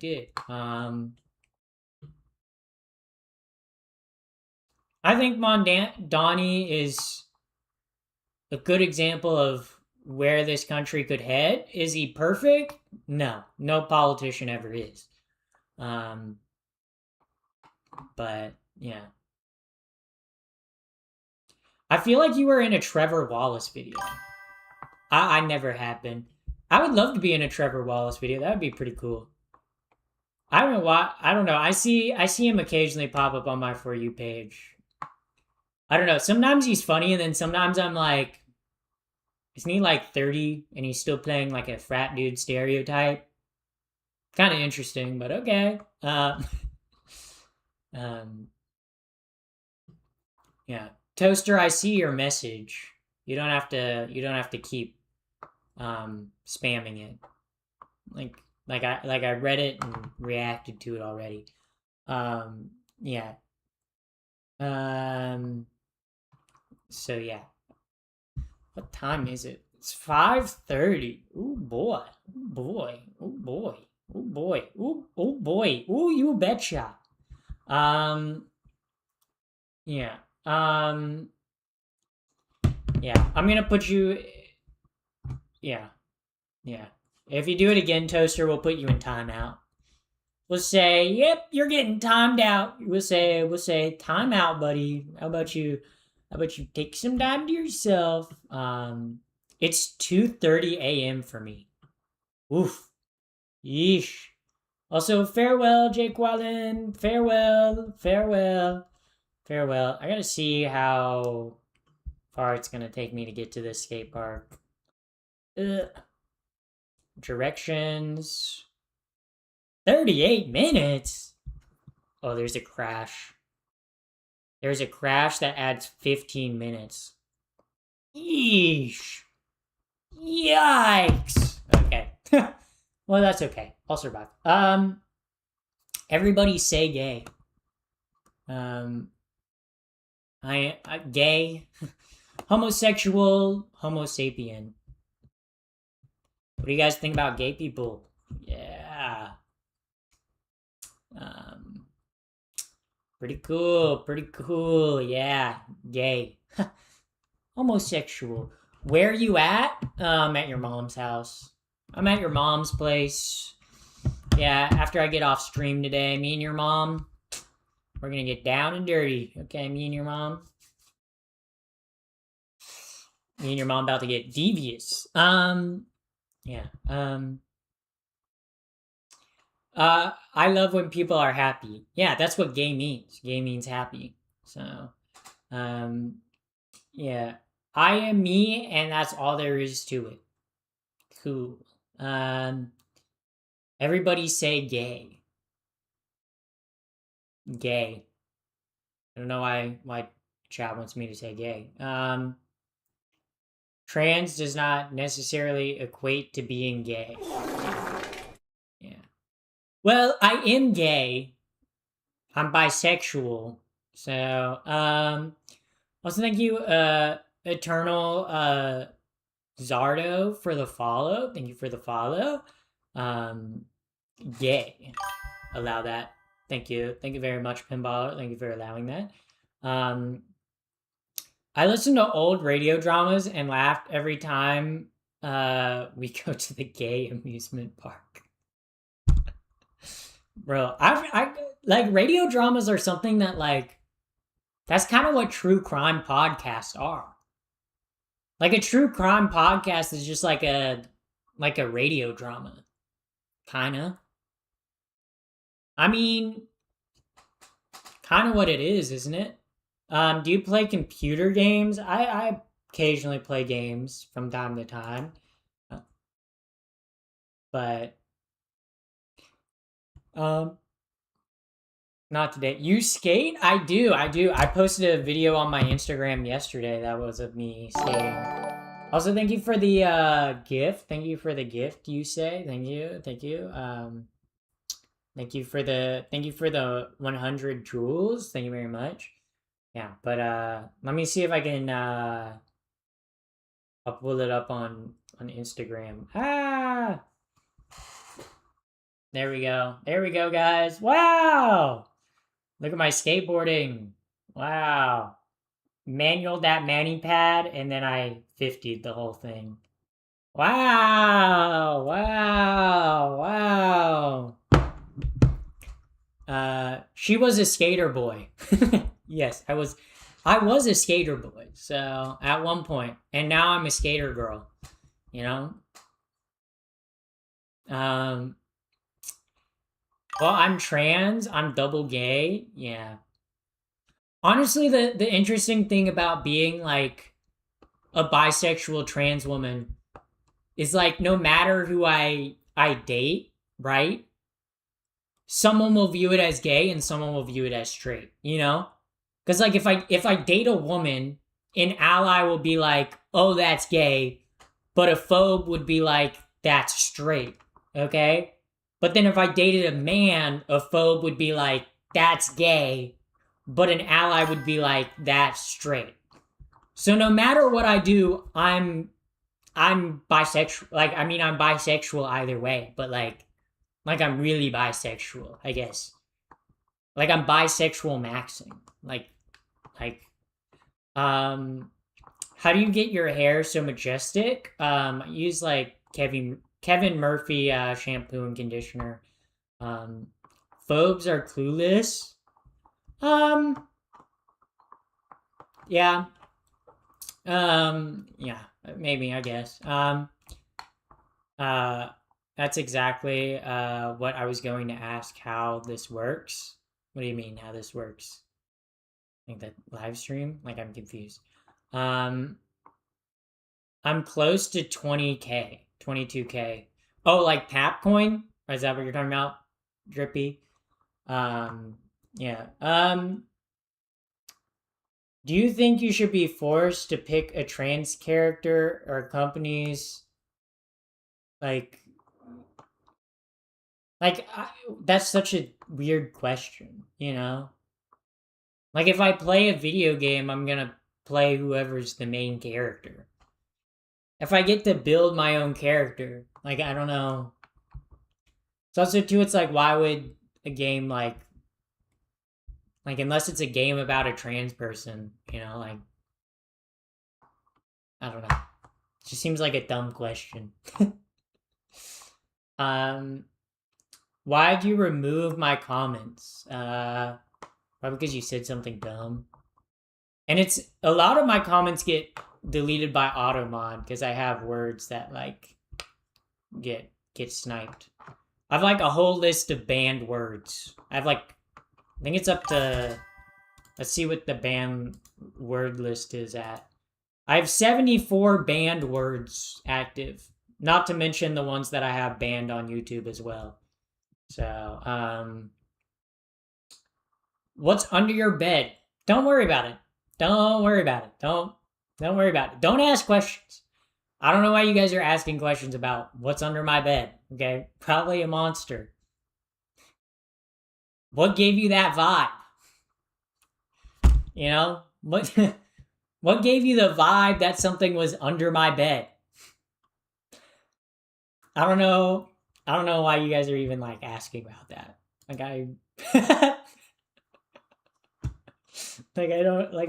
think Mom Donnie is a good example of where this country could head. Is he perfect? No. No politician ever is. But yeah. I feel like you were in a Trevor Wallace video. I never have been. I would love to be in a Trevor Wallace video. That would be pretty cool. I don't know why. I don't know. I see him occasionally pop up on my For You page. I don't know. Sometimes he's funny, and then sometimes I'm like, isn't he like 30 and he's still playing like a frat dude stereotype? Kind of interesting, but okay. Yeah. Toaster, I see your message. You don't have to keep spamming it. Like I read it and reacted to it already. Yeah. So yeah. What time is it? It's 5:30. Ooh boy. Ooh boy. Ooh boy. Ooh boy. Ooh boy. Ooh, you betcha. Yeah. Yeah. I'm gonna put you. Yeah. Yeah. If you do it again, Toaster, we'll put you in timeout. We'll say, "Yep, you're getting timed out." We'll say, "Time out, buddy. How about you take some time to yourself?" It's 2:30 a.m. for me. Oof. Yeesh. Also, farewell, Jake Wallen. Farewell. I gotta see how far it's gonna take me to get to this skate park. Ugh. Directions. 38 minutes? Oh, there's a crash. There's a crash that adds 15 minutes. Yeesh. Yikes. Okay. Well, that's okay. I'll survive. Everybody say gay. I gay, homosexual, homo sapien. What do you guys think about gay people? Yeah. Pretty cool. Yeah, gay. Homosexual. Where you at? At your mom's house. I'm at your mom's place. Yeah, after I get off stream today, me and your mom, we're gonna get down and dirty. Okay, me and your mom. Me and your mom about to get devious. Yeah. I love when people are happy. Yeah, that's what gay means. Gay means happy. So, yeah. I am me, and that's all there is to it. Cool. Everybody say gay. Gay. I don't know why chat wants me to say gay. Trans does not necessarily equate to being gay. Yeah. Well, I am gay. I'm bisexual. So, also thank you, Eternal Zardo for the follow. Thank you for the follow. Gay. Allow that. Thank you. Thank you very much, Pinballer. Thank you for allowing that. I listen to old radio dramas and laughed every time we go to the gay amusement park. Bro, I like radio dramas are something that like that's kind of what true crime podcasts are. Like a true crime podcast is just like a radio drama, kind of. I mean, kind of what it is, isn't it? Do you play computer games? I occasionally play games from time to time, uh, but um, not today. You skate? I do. I do. I posted a video on my Instagram yesterday that was of me skating. Also, thank you for the gift. Thank you for the gift. You say thank you. Thank you. Thank you for the 100 jewels. Thank you very much. Yeah, but let me see if I can I'll pull it up on Instagram. Ah, there we go. There we go, guys. Wow. Look at my skateboarding. Wow. Manual that mani pad and then I 50'd the whole thing. Wow. Wow. She was a skater boy. Yes, I was a skater boy. So at one point, and now I'm a skater girl, you know? Um well, I'm trans, I'm double gay. Yeah. Honestly, the interesting thing about being like a bisexual trans woman is like no matter who I date, right? Someone will view it as gay and someone will view it as straight, you know? Cuz like if I date a woman, an ally will be like, "Oh, that's gay." But a phobe would be like, "That's straight." Okay? But then if I dated a man, a phobe would be like, "That's gay." But an ally would be like, "That's straight." So no matter what I do, I'm bisexual. Like I mean, I'm bisexual either way, but like I'm really bisexual, I guess. Like I'm bisexual maxing. Like um how do you get your hair so majestic? I use like Kevin Murphy shampoo and conditioner. Um Phobes are clueless. Um yeah. Yeah, maybe I guess. Uh that's exactly what I was going to ask how this works. What do you mean how this works? I think that live stream? Like I'm confused. Um I'm close to 20K, 22K. Oh, like Papcoin? Is that what you're talking about? Drippy. Yeah. Do you think you should be forced to pick a trans character or companies like that's such a weird question, you know? Like if I play a video game, I'm going to play whoever's the main character. If I get to build my own character, like I don't know. It's also too it's like why would a game like unless it's a game about a trans person, you know, like I don't know. It just seems like a dumb question. um why'd you remove my comments? Probably because you said something dumb. And it's a lot of my comments get deleted by automod because I have words that like get sniped. I've like a whole list of banned words. I've like I think it's up to let's see what the banned word list is at. I have 74 banned words active. Not to mention the ones that I have banned on YouTube as well. So, what's under your bed? Don't worry about it. Don't worry about it. Don't worry about it. Don't ask questions. I don't know why you guys are asking questions about what's under my bed. Okay, probably a monster. What gave you that vibe? You know what? What gave you the vibe that something was under my bed? I don't know. I don't know why you guys are even like asking about that. Like I,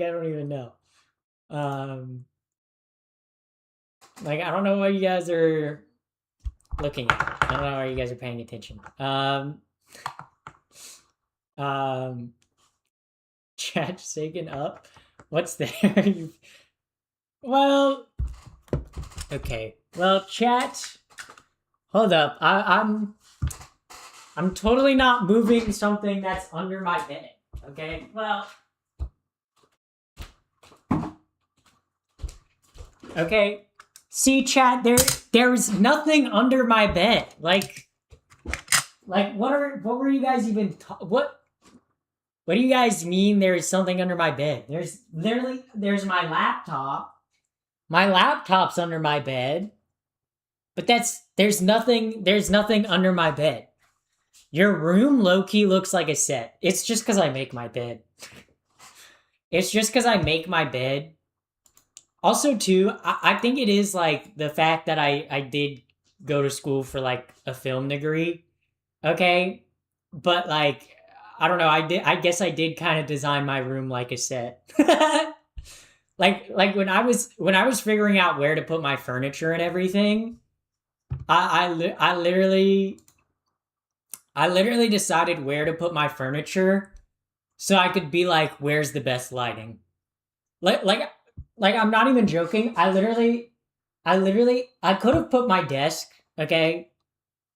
I don't even know. Um, like I don't know why you guys are looking at. I don't know why you guys are paying attention. Um, chat shaken up. What's there? Well, okay. Well, chat. Hold up. I'm totally not moving something that's under my bed. Okay. Well. Okay. See, chat. There's nothing under my bed. Like what were you guys even what do you guys mean there's something under my bed? There's my laptop. My laptop's under my bed. But there's nothing under my bed. Your room low-key looks like a set. It's just because I make my bed. It's just because I make my bed. Also, too, I think it is like the fact that I did go to school for like a film degree. Okay. But like, I don't know. I guess I did kind of design my room like a set. like when I was figuring out where to put my furniture and everything, I literally decided where to put my furniture so I could be like, where's the best lighting? Like like like I'm not even joking. I could have put my desk, okay?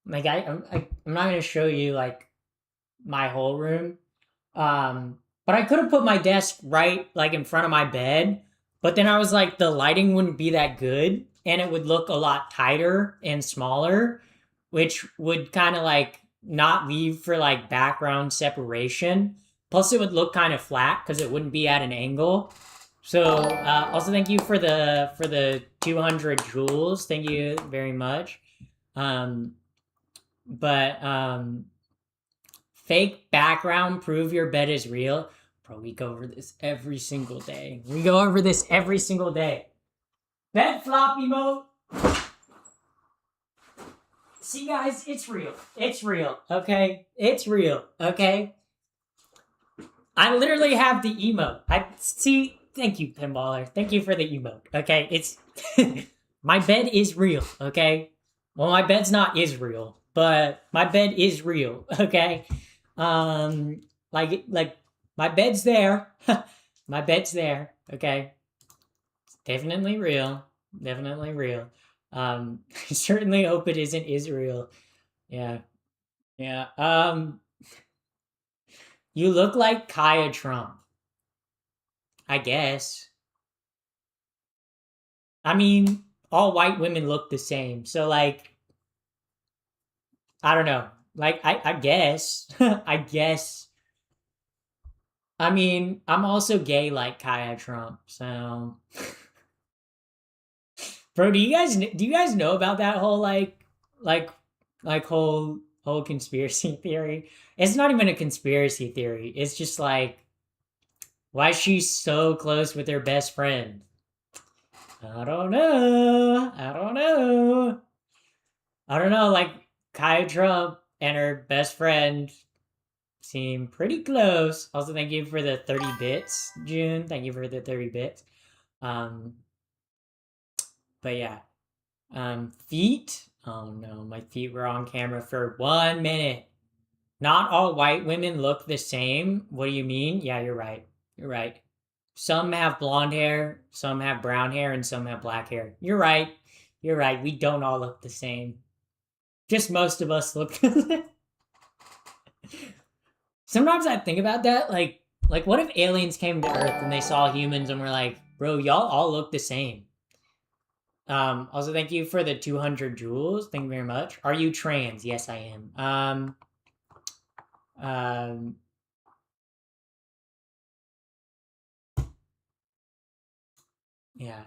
Like I'm not gonna show you like my whole room. But I could have put my desk right like in front of my bed, but then I was like the lighting wouldn't be that good and it would look a lot tighter and smaller, which would kind of like not leave for like background separation. Plus it would look kind of flat cuz it wouldn't be at an angle. So, also thank you for the 200 joules. Thank you very much. Um but fake background, prove your bed is real. Bro, we go over this every single day. We go over this every single day. Bed flop emote. See, guys, it's real. It's real, okay? It's real, okay? I literally have the emote. I see. Thank you, Pinballer. Thank you for the emote, okay? It's my bed is real, okay? Well, my bed's not Israel, but my bed is real, okay? Like my bed's there. My bed's there, okay? It's definitely real. Definitely real. I certainly hope it isn't Israel. Yeah. Yeah. You look like Kaya Trump, I guess. I mean, all white women look the same. So like, I don't know. Like I guess. I guess. I mean, I'm also gay like Kaya Trump, so bro, do you guys know about that whole like whole conspiracy theory? It's not even a conspiracy theory. It's just like why she's so close with her best friend. I don't know. I don't know. I don't know. Like Kaya Trump and her best friend seem pretty close. Also, thank you for the 30 bits, June. Thank you for the 30 bits. Um, but yeah. Feet. Oh no, my feet were on camera for 1 minute. Not all white women look the same. What do you mean? Yeah, you're right. You're right. Some have blonde hair, some have brown hair, and some have black hair. You're right. You're right. We don't all look the same. Just most of us look. Sometimes I think about that. Like, what if aliens came to Earth and they saw humans and were like, "Bro, y'all all look the same." Also thank you for the 200 joules. Thank you very much. Are you trans? Yes, I am. Um, yeah.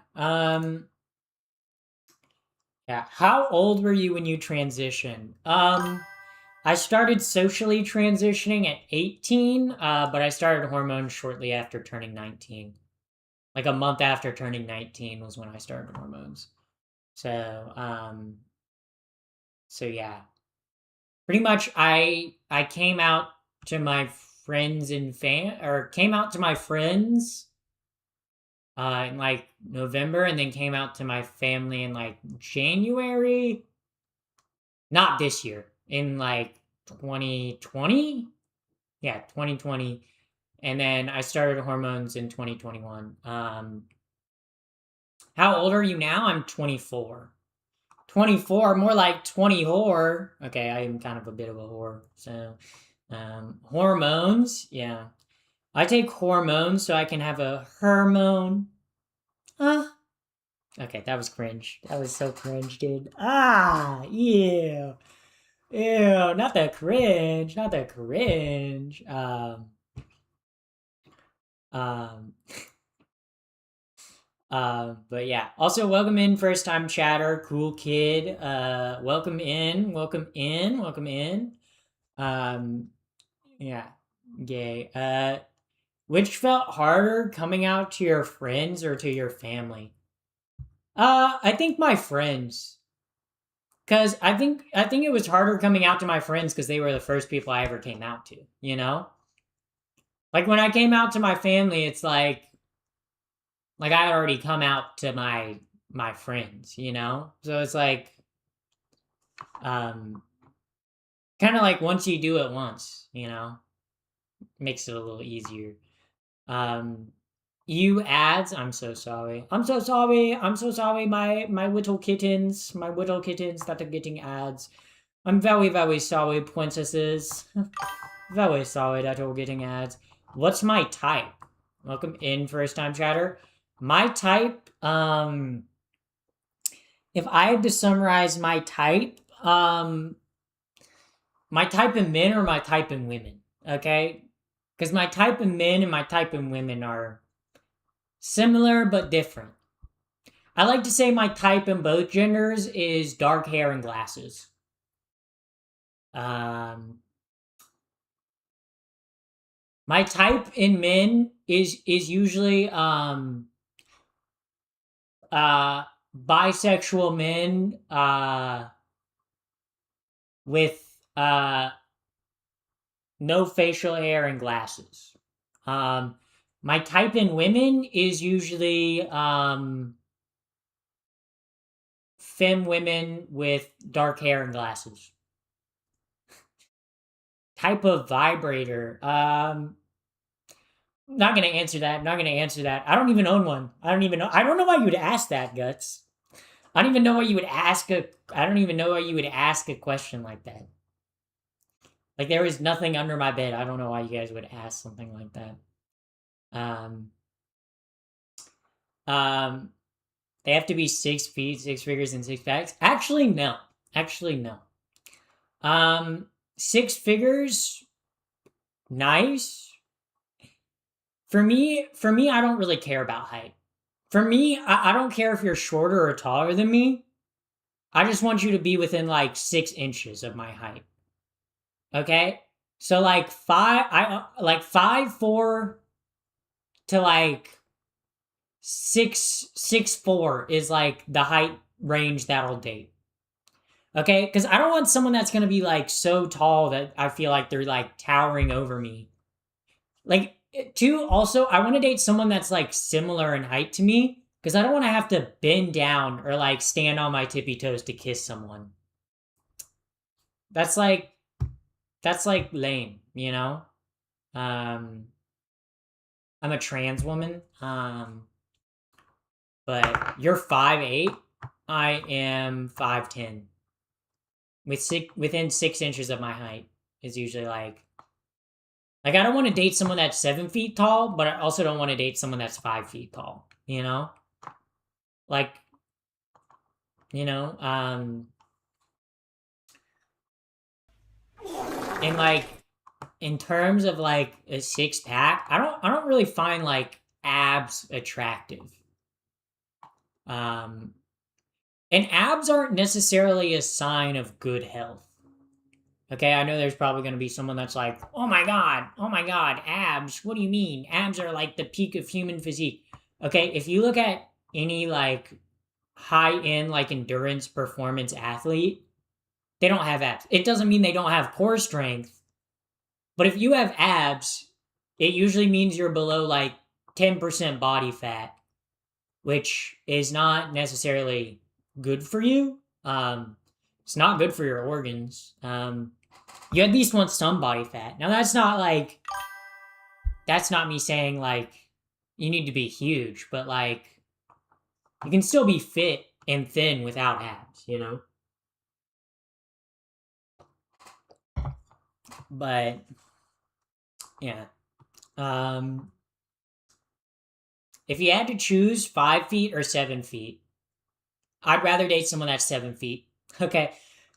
Yeah. How old were you when you transitioned? I started socially transitioning at 18, but I started hormones shortly after turning 19. Like a month after turning 19 was when I started hormones. So, so yeah. Pretty much I came out to my friends and came out to my friends in like November and then came out to my family in like January. Not this year, in like 2020. yeah, 2020. And then I started hormones in 2021. How old are you now? I'm 24. 24, more like 20 whore. Okay, I am kind of a bit of a whore. So, hormones, yeah. I take hormones so I can have a hormone. Okay, that was cringe. That was so cringe, dude. Ew. Ew, not the cringe. Not the cringe. Um, but yeah. Also, welcome in, first time chatter, cool kid. Welcome in, welcome in, welcome in. Um, yeah, gay. Which felt harder, coming out to your friends or to your family? I think my friends, cause I think it was harder coming out to my friends because they were the first people I ever came out to. You know, like when I came out to my family, it's like I had already come out to my friends. You know, so it's like um kind of like once you do it once, you know, makes it a little easier. Um, you ads, I'm so sorry. I'm so sorry. I'm so sorry. My little kittens, my little kittens that are getting ads. I'm very, very sorry, princesses. Very sorry that you're getting ads. What's my type? Welcome in, first time chatter. My type, if I had to summarize my type in men or my type in women, okay? Because my type in men and my type in women are similar but different. I like to say my type in both genders is dark hair and glasses. Um, my type in men is usually uh bisexual men with no facial hair and glasses. Um, my type in women is usually femme women with dark hair and glasses. Type of vibrator. Not gonna answer that. Not gonna answer that. I don't even own one. I don't even know. I don't know why you would ask that, Guts. I don't even know why you would ask a. I don't even know why you would ask a question like that. Like there is nothing under my bed. I don't know why you guys would ask something like that. Um. Um. They have to be 6 feet, 6 figures, and 6 packs. Actually, no. Actually, no. Um. 6 figures. Nice. For me, I don't really care about height. For me, I don't care if you're shorter or taller than me. I just want you to be within like 6 inches of my height. Okay? So like 5'4" to like 6'4" is like the height range that'll date. Okay? Because I don't want someone that's gonna be like so tall that I feel like they're like towering over me. Like, two, also, I want to date someone that's like similar in height to me because I don't want to have to bend down or like stand on my tippy toes to kiss someone. That's like that's like lame, you know? Um I'm a trans woman. But you're 5'8". I am 5'10". Within 6 inches of my height is usually like I don't want to date someone that's 7 feet tall, but I also don't want to date someone that's 5 feet tall, you know? Like, you know, and like in terms of like a 6 pack, I don't really find like abs attractive. Um, and abs aren't necessarily a sign of good health. Okay, I know there's probably going to be someone that's like, oh my god, abs. What do you mean? Abs are like the peak of human physique. Okay, if you look at any like high end like endurance performance athlete, they don't have abs. It doesn't mean they don't have core strength, but if you have abs, it usually means you're below like 10% body fat, which is not necessarily good for you. It's not good for your organs. you at least want some body fat. Now that's not like, that's not me saying like you need to be huge, but like you can still be fit and thin without abs, you know? But yeah. Um if you had to choose 5 feet or 7 feet, I'd rather date someone that's 7 feet. Okay.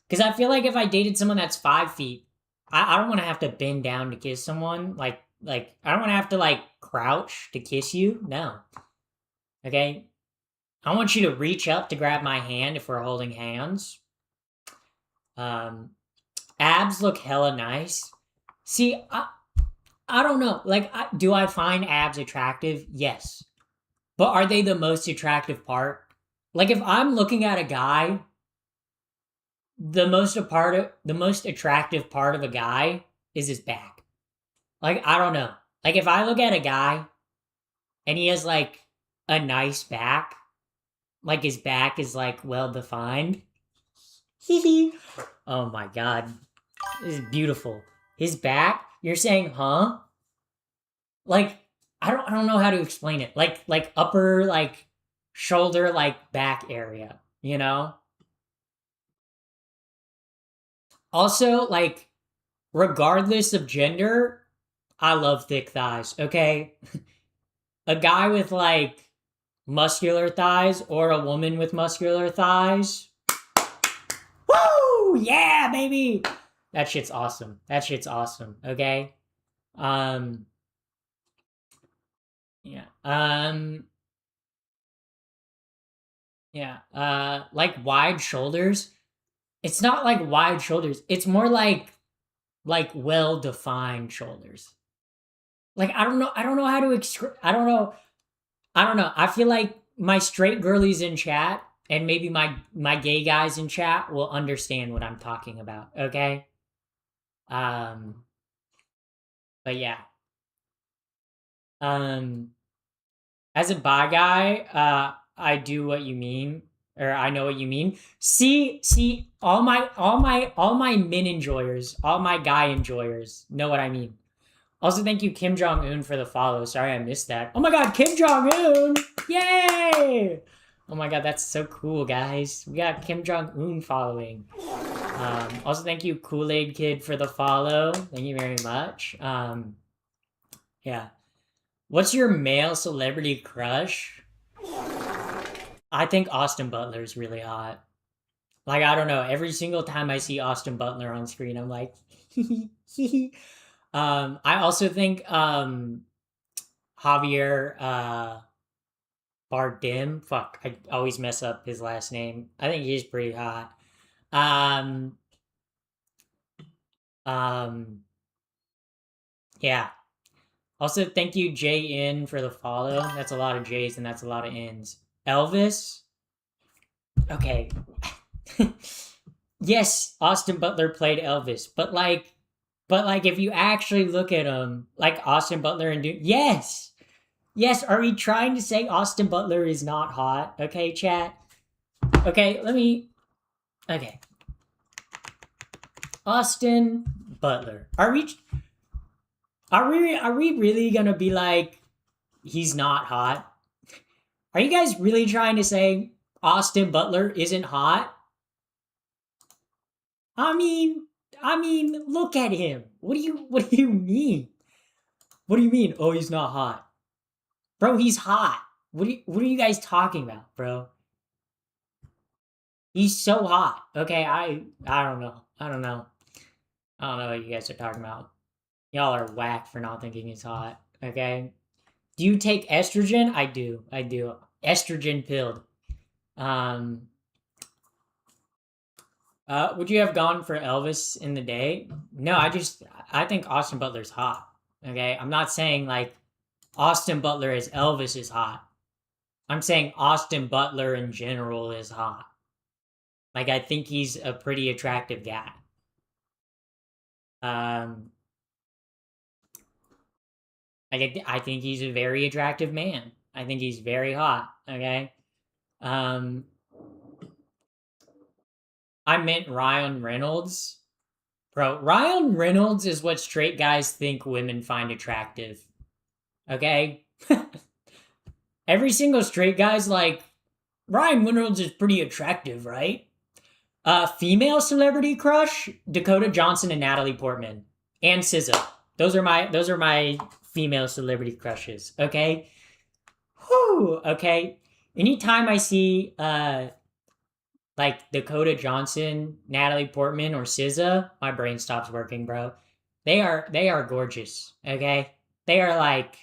Because I feel like if I dated someone that's 5 feet, I don't want to have to bend down to kiss someone. Like I don't want to have to like crouch to kiss you. No. Okay. I want you to reach up to grab my hand if we're holding hands. Um, abs look hella nice. See, I don't know. Like, do I find abs attractive? Yes. But are they the most attractive part? Like, if I'm looking at a guy, the most attractive part of a guy is his back. Like, I don't know. Like, if I look at a guy and he has like a nice back, like his back is like well defined. Oh my god. This is beautiful. His back, you're saying, huh? Like, I don't know how to explain it. Like upper like shoulder like back area, you know? Also, like, regardless of gender, I love thick thighs, okay? A guy with like muscular thighs or a woman with muscular thighs. Woo! Yeah, baby! That shit's awesome. That shit's awesome, okay? Um yeah. Yeah. Like wide shoulders. It's not like wide shoulders. It's more like well defined shoulders. Like I don't know how to I don't know. I feel like my straight girlies in chat and maybe my gay guys in chat will understand what I'm talking about, okay? Um but yeah. Um as a bi guy, I do what you mean, or I know what you mean. See, all my men enjoyers, all my guy enjoyers know what I mean. Also, thank you Kim Jong Un for the follow. Sorry I missed that. Oh my God, Kim Jong Un! Yay! Oh my God, that's so cool, guys. We got Kim Jong Un following. Also, thank you Kool Aid Kid for the follow. Thank you very much. Yeah. What's your male celebrity crush? I think Austin Butler is really hot. Like, I don't know. Every single time I see Austin Butler on screen, I'm like, I also think Javier Bardem. Fuck, I always mess up his last name. I think he's pretty hot. Um, um, yeah. Also, thank you JN for the follow. That's a lot of J's and that's a lot of N's. Elvis. Okay. Yes, Austin Butler played Elvis, but like if you actually look at him, like Austin Butler and do yes, yes. Are we trying to say Austin Butler is not hot? Okay, chat. Okay, let me. Okay, Austin Butler. Are we really gonna be like he's not hot? Are you guys really trying to say Austin Butler isn't hot? I mean, look at him. What do you mean? What do you mean? Oh, he's not hot. Bro, he's hot. What are you guys talking about, bro? He's so hot. Okay, I don't know. I don't know. I don't know what you guys are talking about. Y'all are whack for not thinking he's hot. Okay? Do you take estrogen? I do. I do. Estrogen pilled. Um would you have gone for Elvis in the day? No, I think Austin Butler's hot. Okay? I'm not saying like Austin Butler as Elvis is hot. I'm saying Austin Butler in general is hot. Like I think he's a pretty attractive guy. Um like I think he's a very attractive man. I think he's very hot, okay? Um I meant Ryan Reynolds. Bro, Ryan Reynolds is what straight guys think women find attractive. Okay? Every single straight guy's like, Ryan Reynolds is pretty attractive, right? Female celebrity crush: Dakota Johnson and Natalie Portman, and SZA. Those are my female celebrity crushes. Okay. Whew. Okay. Anytime I see like Dakota Johnson, Natalie Portman, or SZA, my brain stops working, bro. They are gorgeous. Okay. They are like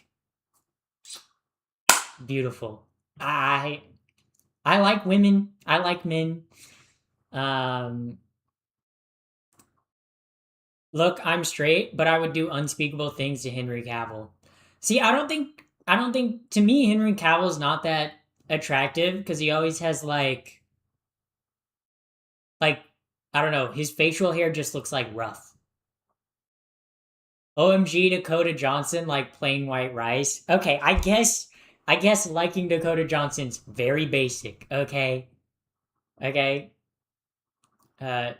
beautiful. I I like women. I like men. Um, Look, I'm straight, but I would do unspeakable things to Henry Cavill. See, I don't think to me Henry Cavill's not that attractive because he always has like I don't know, his facial hair just looks like rough. OMG Dakota Johnson like plain white rice. Okay, I guess liking Dakota Johnson's very basic, okay? Okay. Uh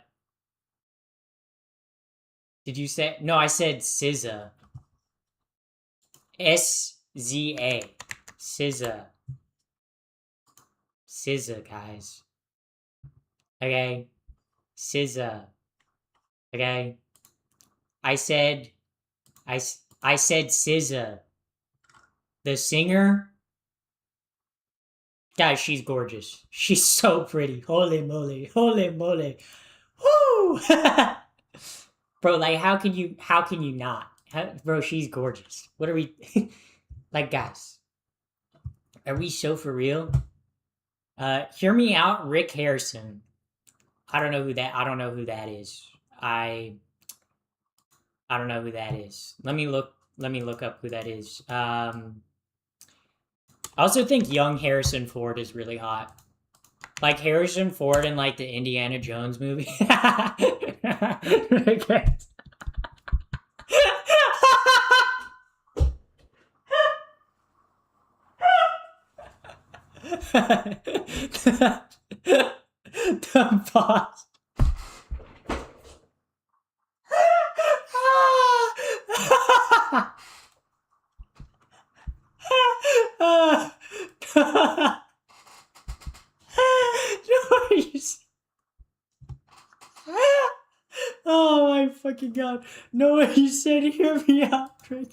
did you say no, I said SZA. SZA. SZA. SZA, guys. Okay? SZA. Okay? I said, I said SZA. The singer, guys, she's gorgeous. She's so pretty. Holy moly. Holy moly. Woo! Bro, like, how can you not? Bro, she's gorgeous. What are we, like, guys, are we so for real? Hear me out, Rick Harrison. I don't know who that is. I I don't know who that is. Let me look up who that is. I also think young Harrison Ford is really hot. Like Harrison Ford in like the Indiana Jones movie. Okay. The boss. Noise. Oh my fucking god. No, you said hear me out, Rick.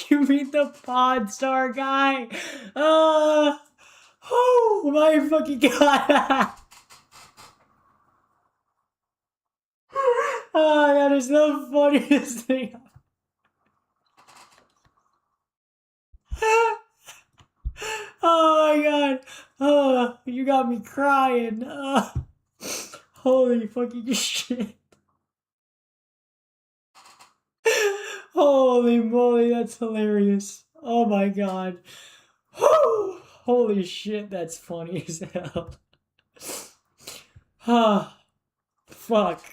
You mean the pod star guy? Oh my fucking god. Oh, that is the funniest thing. Oh my god. Oh, you got me crying. Holy fucking shit. Holy moly, that's hilarious. Oh my god. Holy shit, that's funny as hell. Ah, fuck.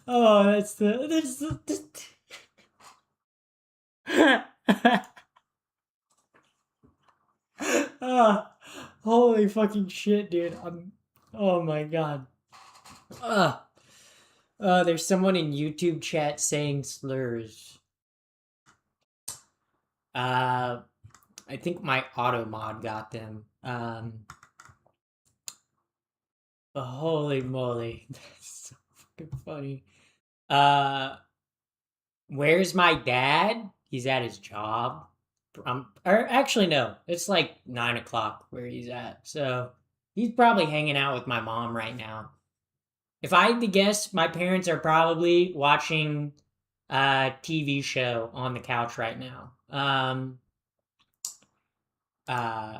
Oh, that's the Ah, holy fucking shit, dude. Oh my god. Ah, there's someone in YouTube chat saying slurs. Uh, I think my auto mod got them. Holy moly, that's so fucking funny. Uh, where's my dad? He's at his job. Or actually, no, it's like 9 o'clock where he's at. So he's probably hanging out with my mom right now. If I had to guess, my parents are probably watching a TV show on the couch right now. Uh,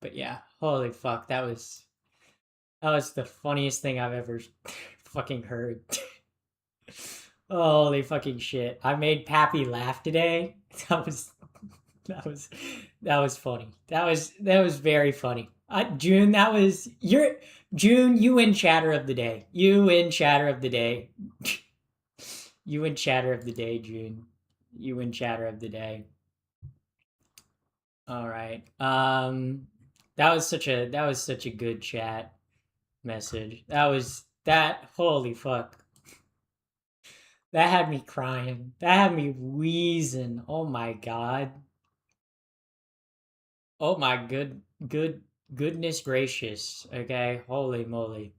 but yeah, holy fuck, that was the funniest thing I've ever fucking heard. Holy fucking shit! I made Pappy laugh today. That was that was that was funny. That was very funny. June, that was your June. You win chatter of the day. You win chatter of the day. You win chatter of the day, June. You win chatter of the day. All right. That was such a good chat. message. Holy fuck. That had me crying. That had me wheezing. Oh my god. Oh my goodness gracious. Okay, holy moly.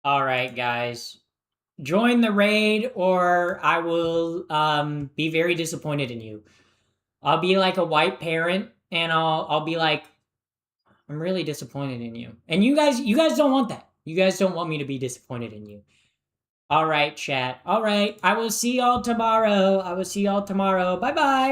All right, guys. Join the raid or I will be very disappointed in you. I'll be like a white parent and I'll be like I'm really disappointed in you. And you guys don't want that. You guys don't want me to be disappointed in you. All right, chat. All right. I will see y'all tomorrow. Bye-bye.